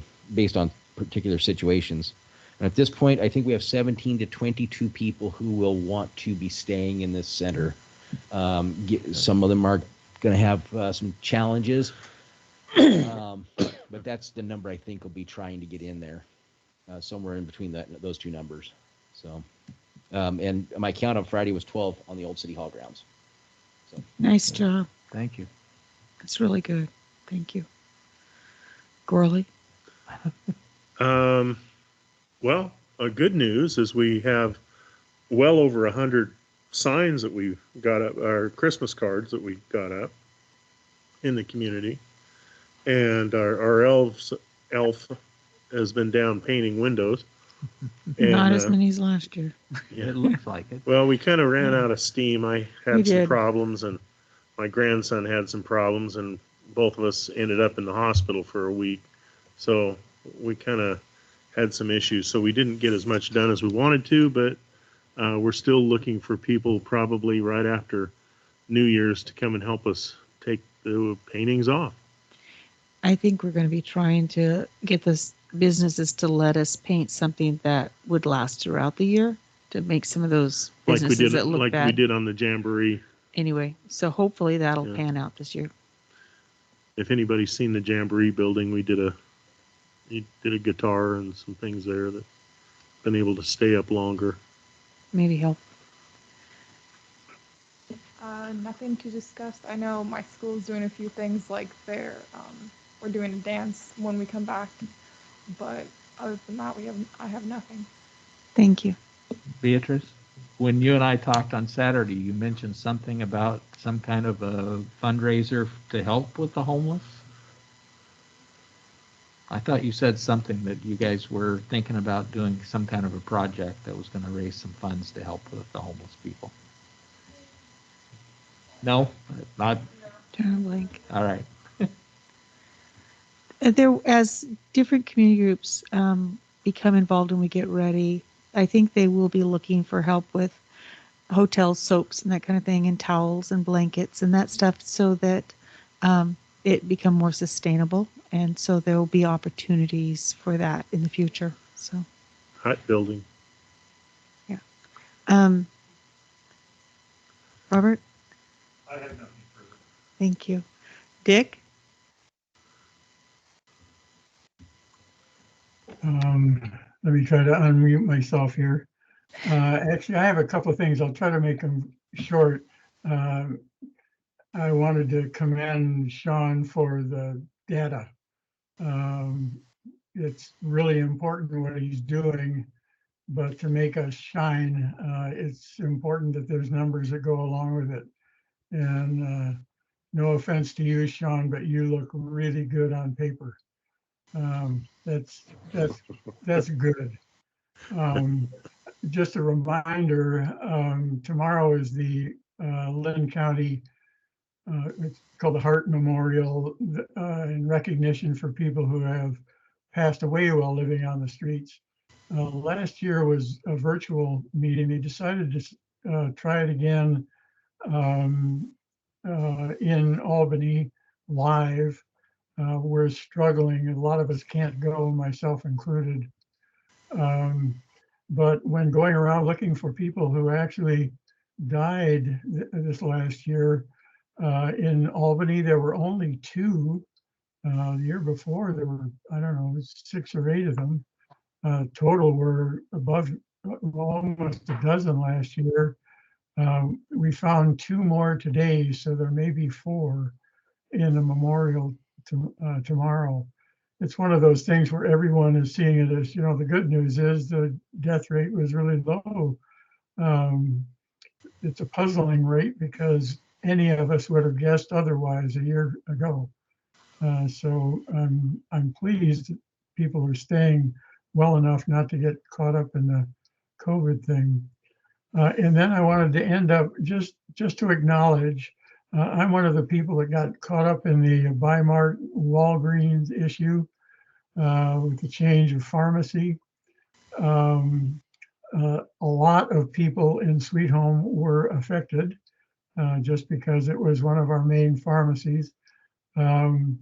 particular situations. And at this point, I think we have 17 to 22 people who will want to be staying in this center. Some of them are going to have some challenges, but that's the number I think will be trying to get in there, somewhere in between those two numbers. So. And my count on Friday was 12 on the old City Hall grounds. So. Nice job. Thank you. That's really good. Thank you. Gorley? Well, good news is we have well over 100 signs that we got up, our Christmas cards that we got up in the community. And our elf has been down painting windows. And, Not as many as last year. Yeah. It looks like it. Well, we kind of ran out of steam. I We had some did. problems, and my grandson had some problems, and both of us ended up in the hospital for a week. So we kind of had some issues. So we didn't get as much done as we wanted to, but we're still looking for people probably right after New Year's to come and help us take the paintings off. I think we're going to be trying to get this businesses to let us paint something that would last throughout the year to make some of those businesses that look bad. We did on the Jamboree. Anyway, so hopefully that'll Yeah. pan out this year. If anybody's seen the Jamboree building, we did a guitar and some things there that been able to stay up longer. Maybe help. Nothing to discuss. I know my school's doing a few things, like we're doing a dance when we come back, but other than that, I have nothing. Thank you. Beatrice, when you and I talked on Saturday, you mentioned something about some kind of a fundraiser to help with the homeless. I thought you said something that you guys were thinking about doing some kind of a project that was going to raise some funds to help with the homeless people. No, not. Turn a blank. All right. As different community groups become involved and we get ready, I think they will be looking for help with hotel soaps and that kind of thing, and towels and blankets and that stuff, so that it become more sustainable. And so there will be opportunities for that in the future. So, Hut building. yeah. Robert? I have nothing further. Thank you. Dick? Let me try to unmute myself here. Actually, I have a couple of things. I'll try to make them short. I wanted to commend Sean for the data. It's really important what he's doing, but to make us shine, it's important that there's numbers that go along with it. And no offense to you, Sean, but you look really good on paper. That's good. Just a reminder, tomorrow is the Lynn County, it's called the Hart Memorial, in recognition for people who have passed away while living on the streets. Last year was a virtual meeting. They decided to try it again in Albany live. We're struggling. A lot of us can't go, myself included. But when going around looking for people who actually died this last year, in Albany, there were only 2. The year before, there were, I don't know, 6 or 8 of them. Total were above almost a dozen last year. We found 2 more today, so there may be 4 in a memorial tomorrow. It's one of those things where everyone is seeing it as, the good news is the death rate was really low. It's a puzzling rate because any of us would have guessed otherwise a year ago. So I'm pleased that people are staying well enough not to get caught up in the COVID thing. And then I wanted to end up just to acknowledge, I'm one of the people that got caught up in the Bi-Mart Walgreens issue with the change of pharmacy. A lot of people in Sweet Home were affected just because it was one of our main pharmacies. And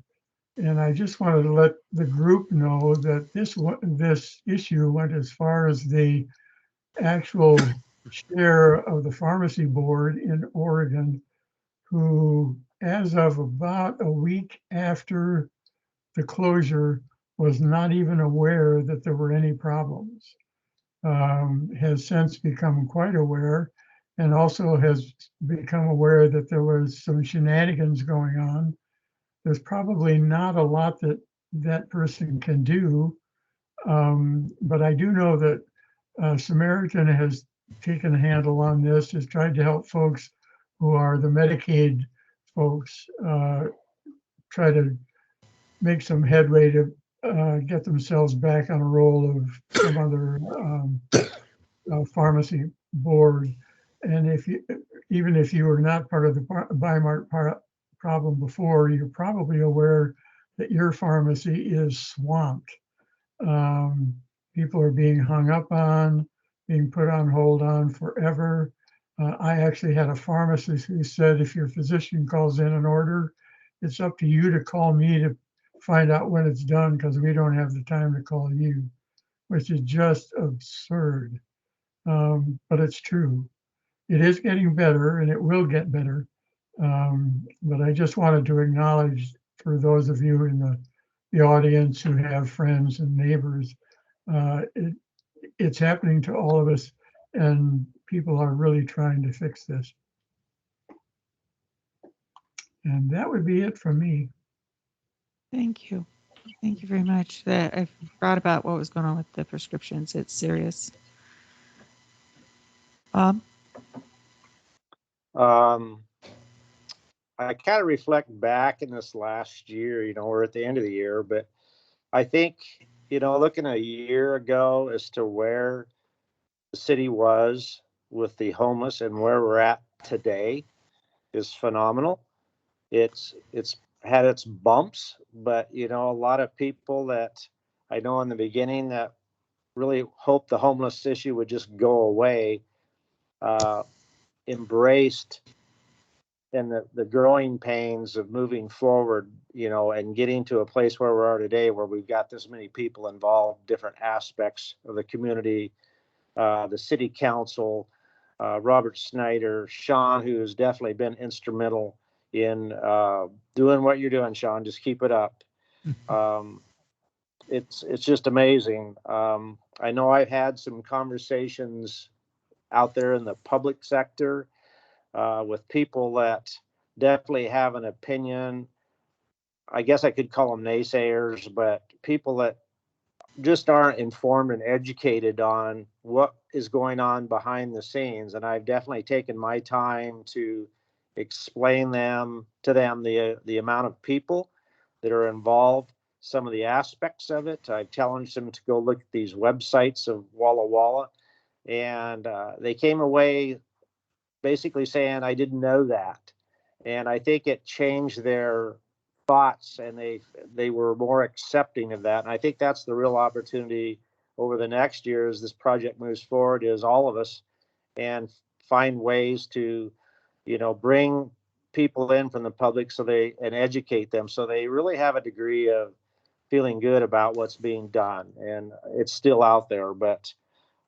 I just wanted to let the group know that this issue went as far as the actual chair of the pharmacy board in Oregon, who, as of about a week after the closure, was not even aware that there were any problems. Has since become quite aware, and also has become aware that there was some shenanigans going on. There's probably not a lot that that person can do, but I do know that Samaritan has taken a handle on this, has tried to help folks who are the Medicaid folks try to make some headway to get themselves back on a roll of some other pharmacy board. And even if you were not part of the Bi-Mart problem before, you're probably aware that your pharmacy is swamped. People are being hung up on, being put on hold on forever. I actually had a pharmacist who said, if your physician calls in an order, it's up to you to call me to find out when it's done because we don't have the time to call you, which is just absurd. But it's true. It is getting better and it will get better. But I just wanted to acknowledge for those of you in the audience who have friends and neighbors, it's happening to all of us and people are really trying to fix this. And that would be it from me. Thank you. Thank you very much. I forgot about what was going on with the prescriptions. It's serious. I kind of reflect back in this last year, we're at the end of the year, but I think, looking a year ago as to where the city was with the homeless and where we're at today is phenomenal. It's had its bumps, but a lot of people that I know in the beginning that really hoped the homeless issue would just go away, embraced and the growing pains of moving forward, and getting to a place where we are today, where we've got this many people involved, different aspects of the community, the city council, Robert Snyder, Sean, who has definitely been instrumental in doing what you're doing, Sean. Just keep it up. It's just amazing. I know I've had some conversations out there in the public sector with people that definitely have an opinion. I guess I could call them naysayers, but people that just aren't informed and educated on what is going on behind the scenes. And I've definitely taken my time to explain to them the amount of people that are involved, some of the aspects of it. I've challenged them to go look at these websites of Walla Walla, and they came away basically saying, I didn't know that. And I think it changed their thoughts, and they were more accepting of that. And I think that's the real opportunity over the next year as this project moves forward, is all of us and find ways to, bring people in from the public and educate them so they really have a degree of feeling good about what's being done. And it's still out there, but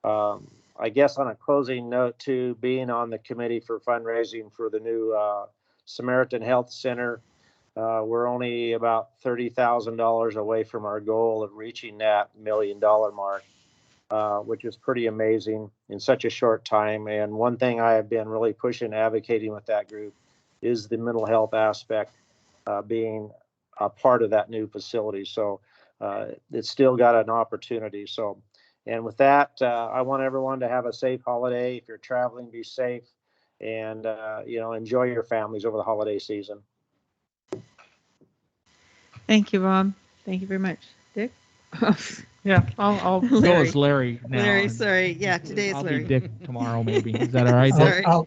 I guess on a closing note too, being on the committee for fundraising for the new Samaritan Health Center, we're only about $30,000 away from our goal of reaching that $1 million mark, which is pretty amazing in such a short time. And one thing I have been really pushing, advocating with that group, is the mental health aspect being a part of that new facility. So it's still got an opportunity. So, and with that, I want everyone to have a safe holiday. If you're traveling, be safe, and enjoy your families over the holiday season. Thank you, Rob. Thank you very much. Dick? Yeah, I'll go Larry. as Larry now. Larry, and sorry. Yeah, today is I'll Larry. be Dick tomorrow, maybe. Is that all right, Dick? Sorry.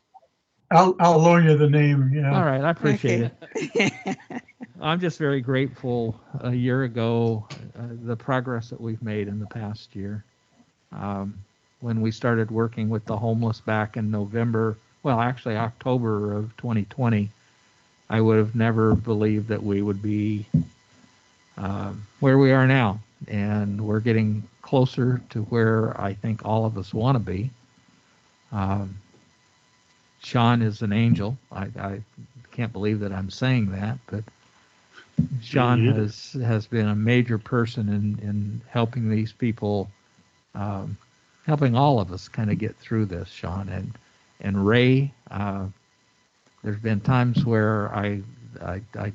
I'll loan you the name. Yeah. All right, I appreciate Okay. it. I'm just very grateful. A year ago, the progress that we've made in the past year. When we started working with the homeless back in November, well, actually October of 2020, I would have never believed that we would be where we are now. And we're getting closer to where I think all of us want to be. Sean is an angel. I can't believe that I'm saying that, but Sean has been a major person in helping these people, helping all of us kind of get through this, Sean. And Ray, there's been times where I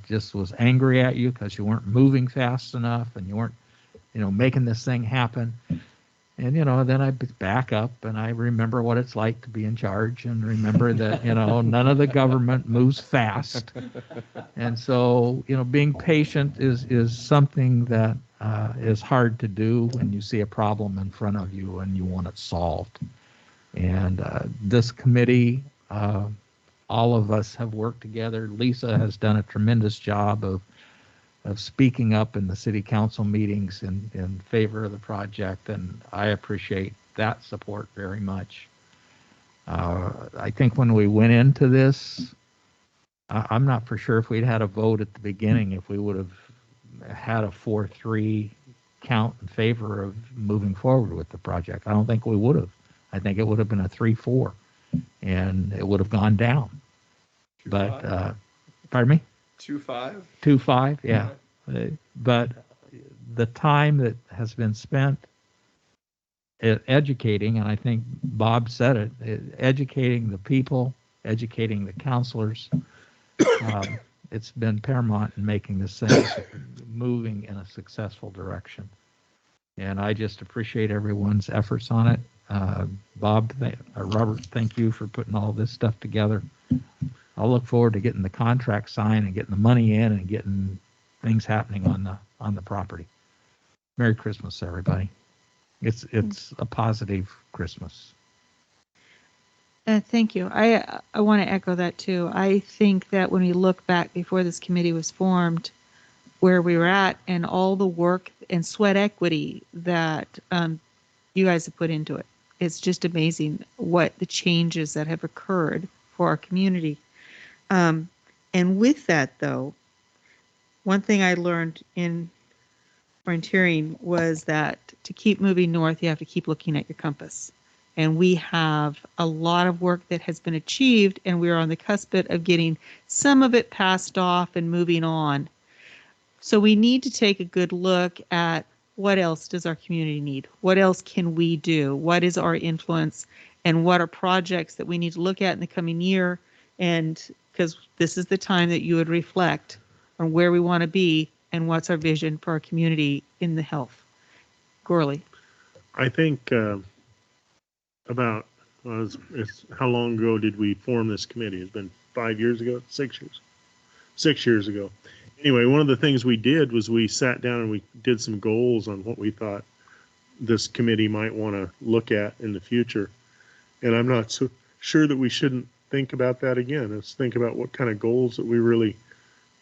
just was angry at you because you weren't moving fast enough and you weren't, making this thing happen. And, then I back up and I remember what it's like to be in charge and remember that, none of the government moves fast. And so, being patient is something that is hard to do when you see a problem in front of you and you want it solved. And this committee, all of us have worked together. Lisa has done a tremendous job of speaking up in the city council meetings in favor of the project, and I appreciate that support very much. I think when we went into this, I'm not for sure if we'd had a vote at the beginning, if we would have had a 4-3 count in favor of moving forward with the project. I don't think we would have. I think it would have been a 3-4, and it would have gone down. But, pardon me? 2-5? 2-5, yeah. But the time that has been spent educating, and I think Bob said it, educating the people, educating the counselors, it's been paramount in making this thing moving in a successful direction. And I just appreciate everyone's efforts on it. Bob, Robert, thank you for putting all this stuff together. I'll look forward to getting the contract signed and getting the money in and getting things happening on the property. Merry Christmas, everybody. It's a positive Christmas. Thank you. I want to echo that too. I think that when we look back before this committee was formed, where we were at and all the work and sweat equity that you guys have put into it, it's just amazing what the changes that have occurred for our community. And with that, though, one thing I learned in volunteering was that to keep moving north, you have to keep looking at your compass. And we have a lot of work that has been achieved, and we're on the cusp of getting some of it passed off and moving on. So we need to take a good look at what else does our community need? What else can we do? What is our influence? And what are projects that we need to look at in the coming year? And because this is the time that you would reflect on where we want to be and what's our vision for our community in the health. Gorley. I think how long ago did we form this committee? It's been 5 years ago, 6 years. 6 years ago. Anyway, one of the things we did was we sat down and we did some goals on what we thought this committee might want to look at in the future. And I'm not so sure that we shouldn't think about that again. Let's think about what kind of goals that we really,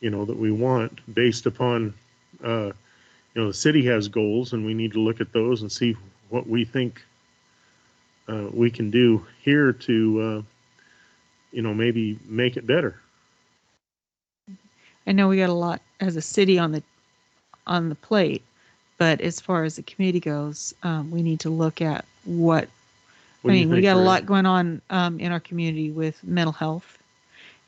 that we want based upon, the city has goals and we need to look at those and see what we think we can do here to maybe make it better. I know we got a lot as a city on the plate, but as far as the community goes, we need to look at what What do you we think, got a Ray? lot going on in our community with mental health.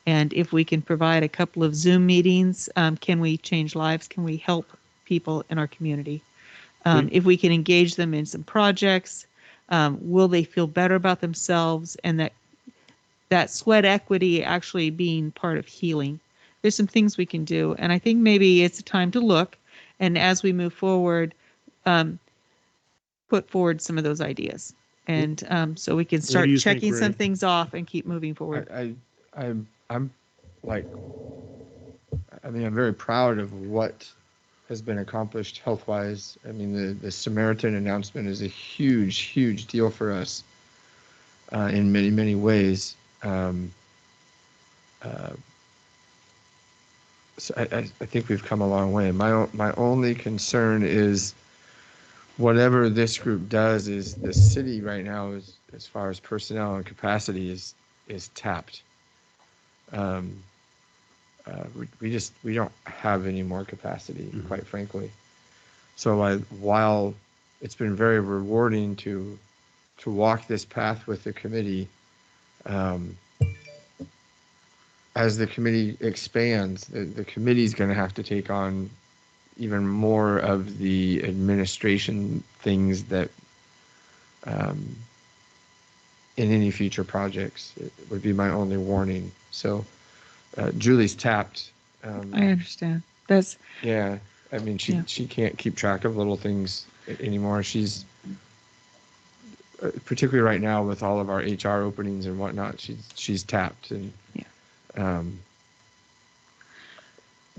And if we can provide a couple of Zoom meetings, can we change lives? Can we help people in our community? If we can engage them in some projects, will they feel better about themselves? And that sweat equity actually being part of healing. There's some things we can do. And I think maybe it's a time to look. And as we move forward, put forward some of those ideas. And so we can start do you think, checking some Ray? things off and keep moving forward. I'm like, I mean, I'm very proud of what has been accomplished health-wise. I mean, the Samaritan announcement is a huge, huge deal for us in many, many ways. So I think we've come a long way. My only concern is whatever this group does is the city right now is, as far as personnel and capacity is tapped. We don't have any more capacity, quite frankly. So while it's been very rewarding to walk this path with the committee, as the committee expands, the committee's going to have to take on even more of the administration things that in any future projects, it would be my only warning. So Julie's tapped. I understand. That's Yeah, I mean, she can't keep track of little things anymore. She's particularly right now with all of our HR openings and whatnot. She's tapped, and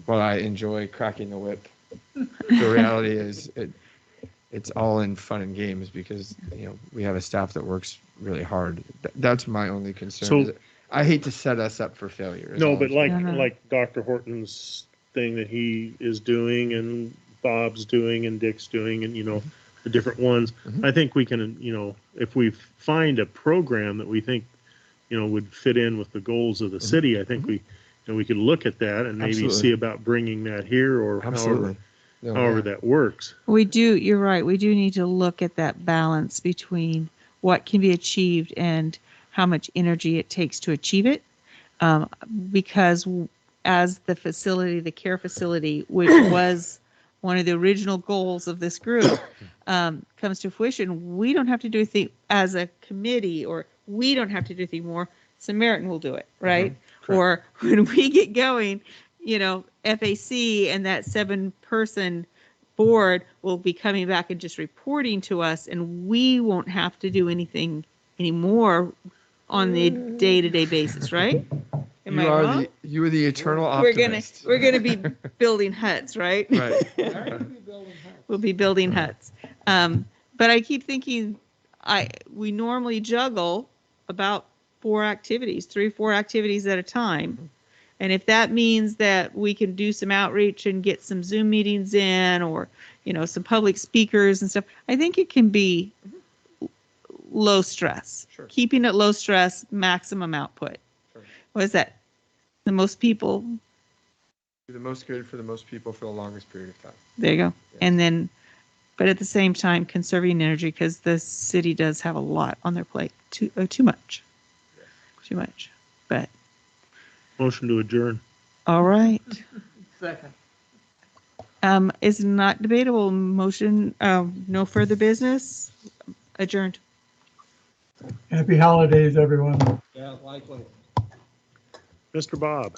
while I enjoy cracking the whip, the reality is it's all in fun and games because we have a staff that works really hard. That's my only concern. So- I hate to set us up for failure. No, but like No. like Dr. Horton's thing that he is doing, and Bob's doing, and Dick's doing, and the different ones. Mhm. I think we can, if we find a program that we think, would fit in with the goals of the city, I think we could look at that and maybe Absolutely. see about bringing that here or Absolutely. No, however yeah. that works. we do. You're right. We do need to look at that balance between what can be achieved and how much energy it takes to achieve it. Because as the care facility, which was one of the original goals of this group, comes to fruition, we don't have to do anything as a committee, or we don't have to do anything more. Samaritan will do it, right? Or when we get going, FAC and that 7-person board will be coming back and just reporting to us, and we won't have to do anything anymore on the day-to-day basis, right? Am I wrong? You are the eternal We're optimist. gonna be building huts, right? Right. We'll be building huts. But I keep thinking, we normally juggle about 3 or 4 activities at a time. And if that means that we can do some outreach and get some Zoom meetings in, or, some public speakers and stuff, I think it can be low stress. Sure. Keeping it low stress, maximum output. Sure. What is that? The most people. Do the most good for the most people for the longest period of time. There you go. Yeah. And then, but at the same time, conserving energy, because the city does have a lot on their plate. Too much. Yes. Too much. But Motion to adjourn. all right. Second. Is not debatable. Motion. No further business. Adjourned. Happy holidays, everyone. Yeah, likely. Mr. Bob.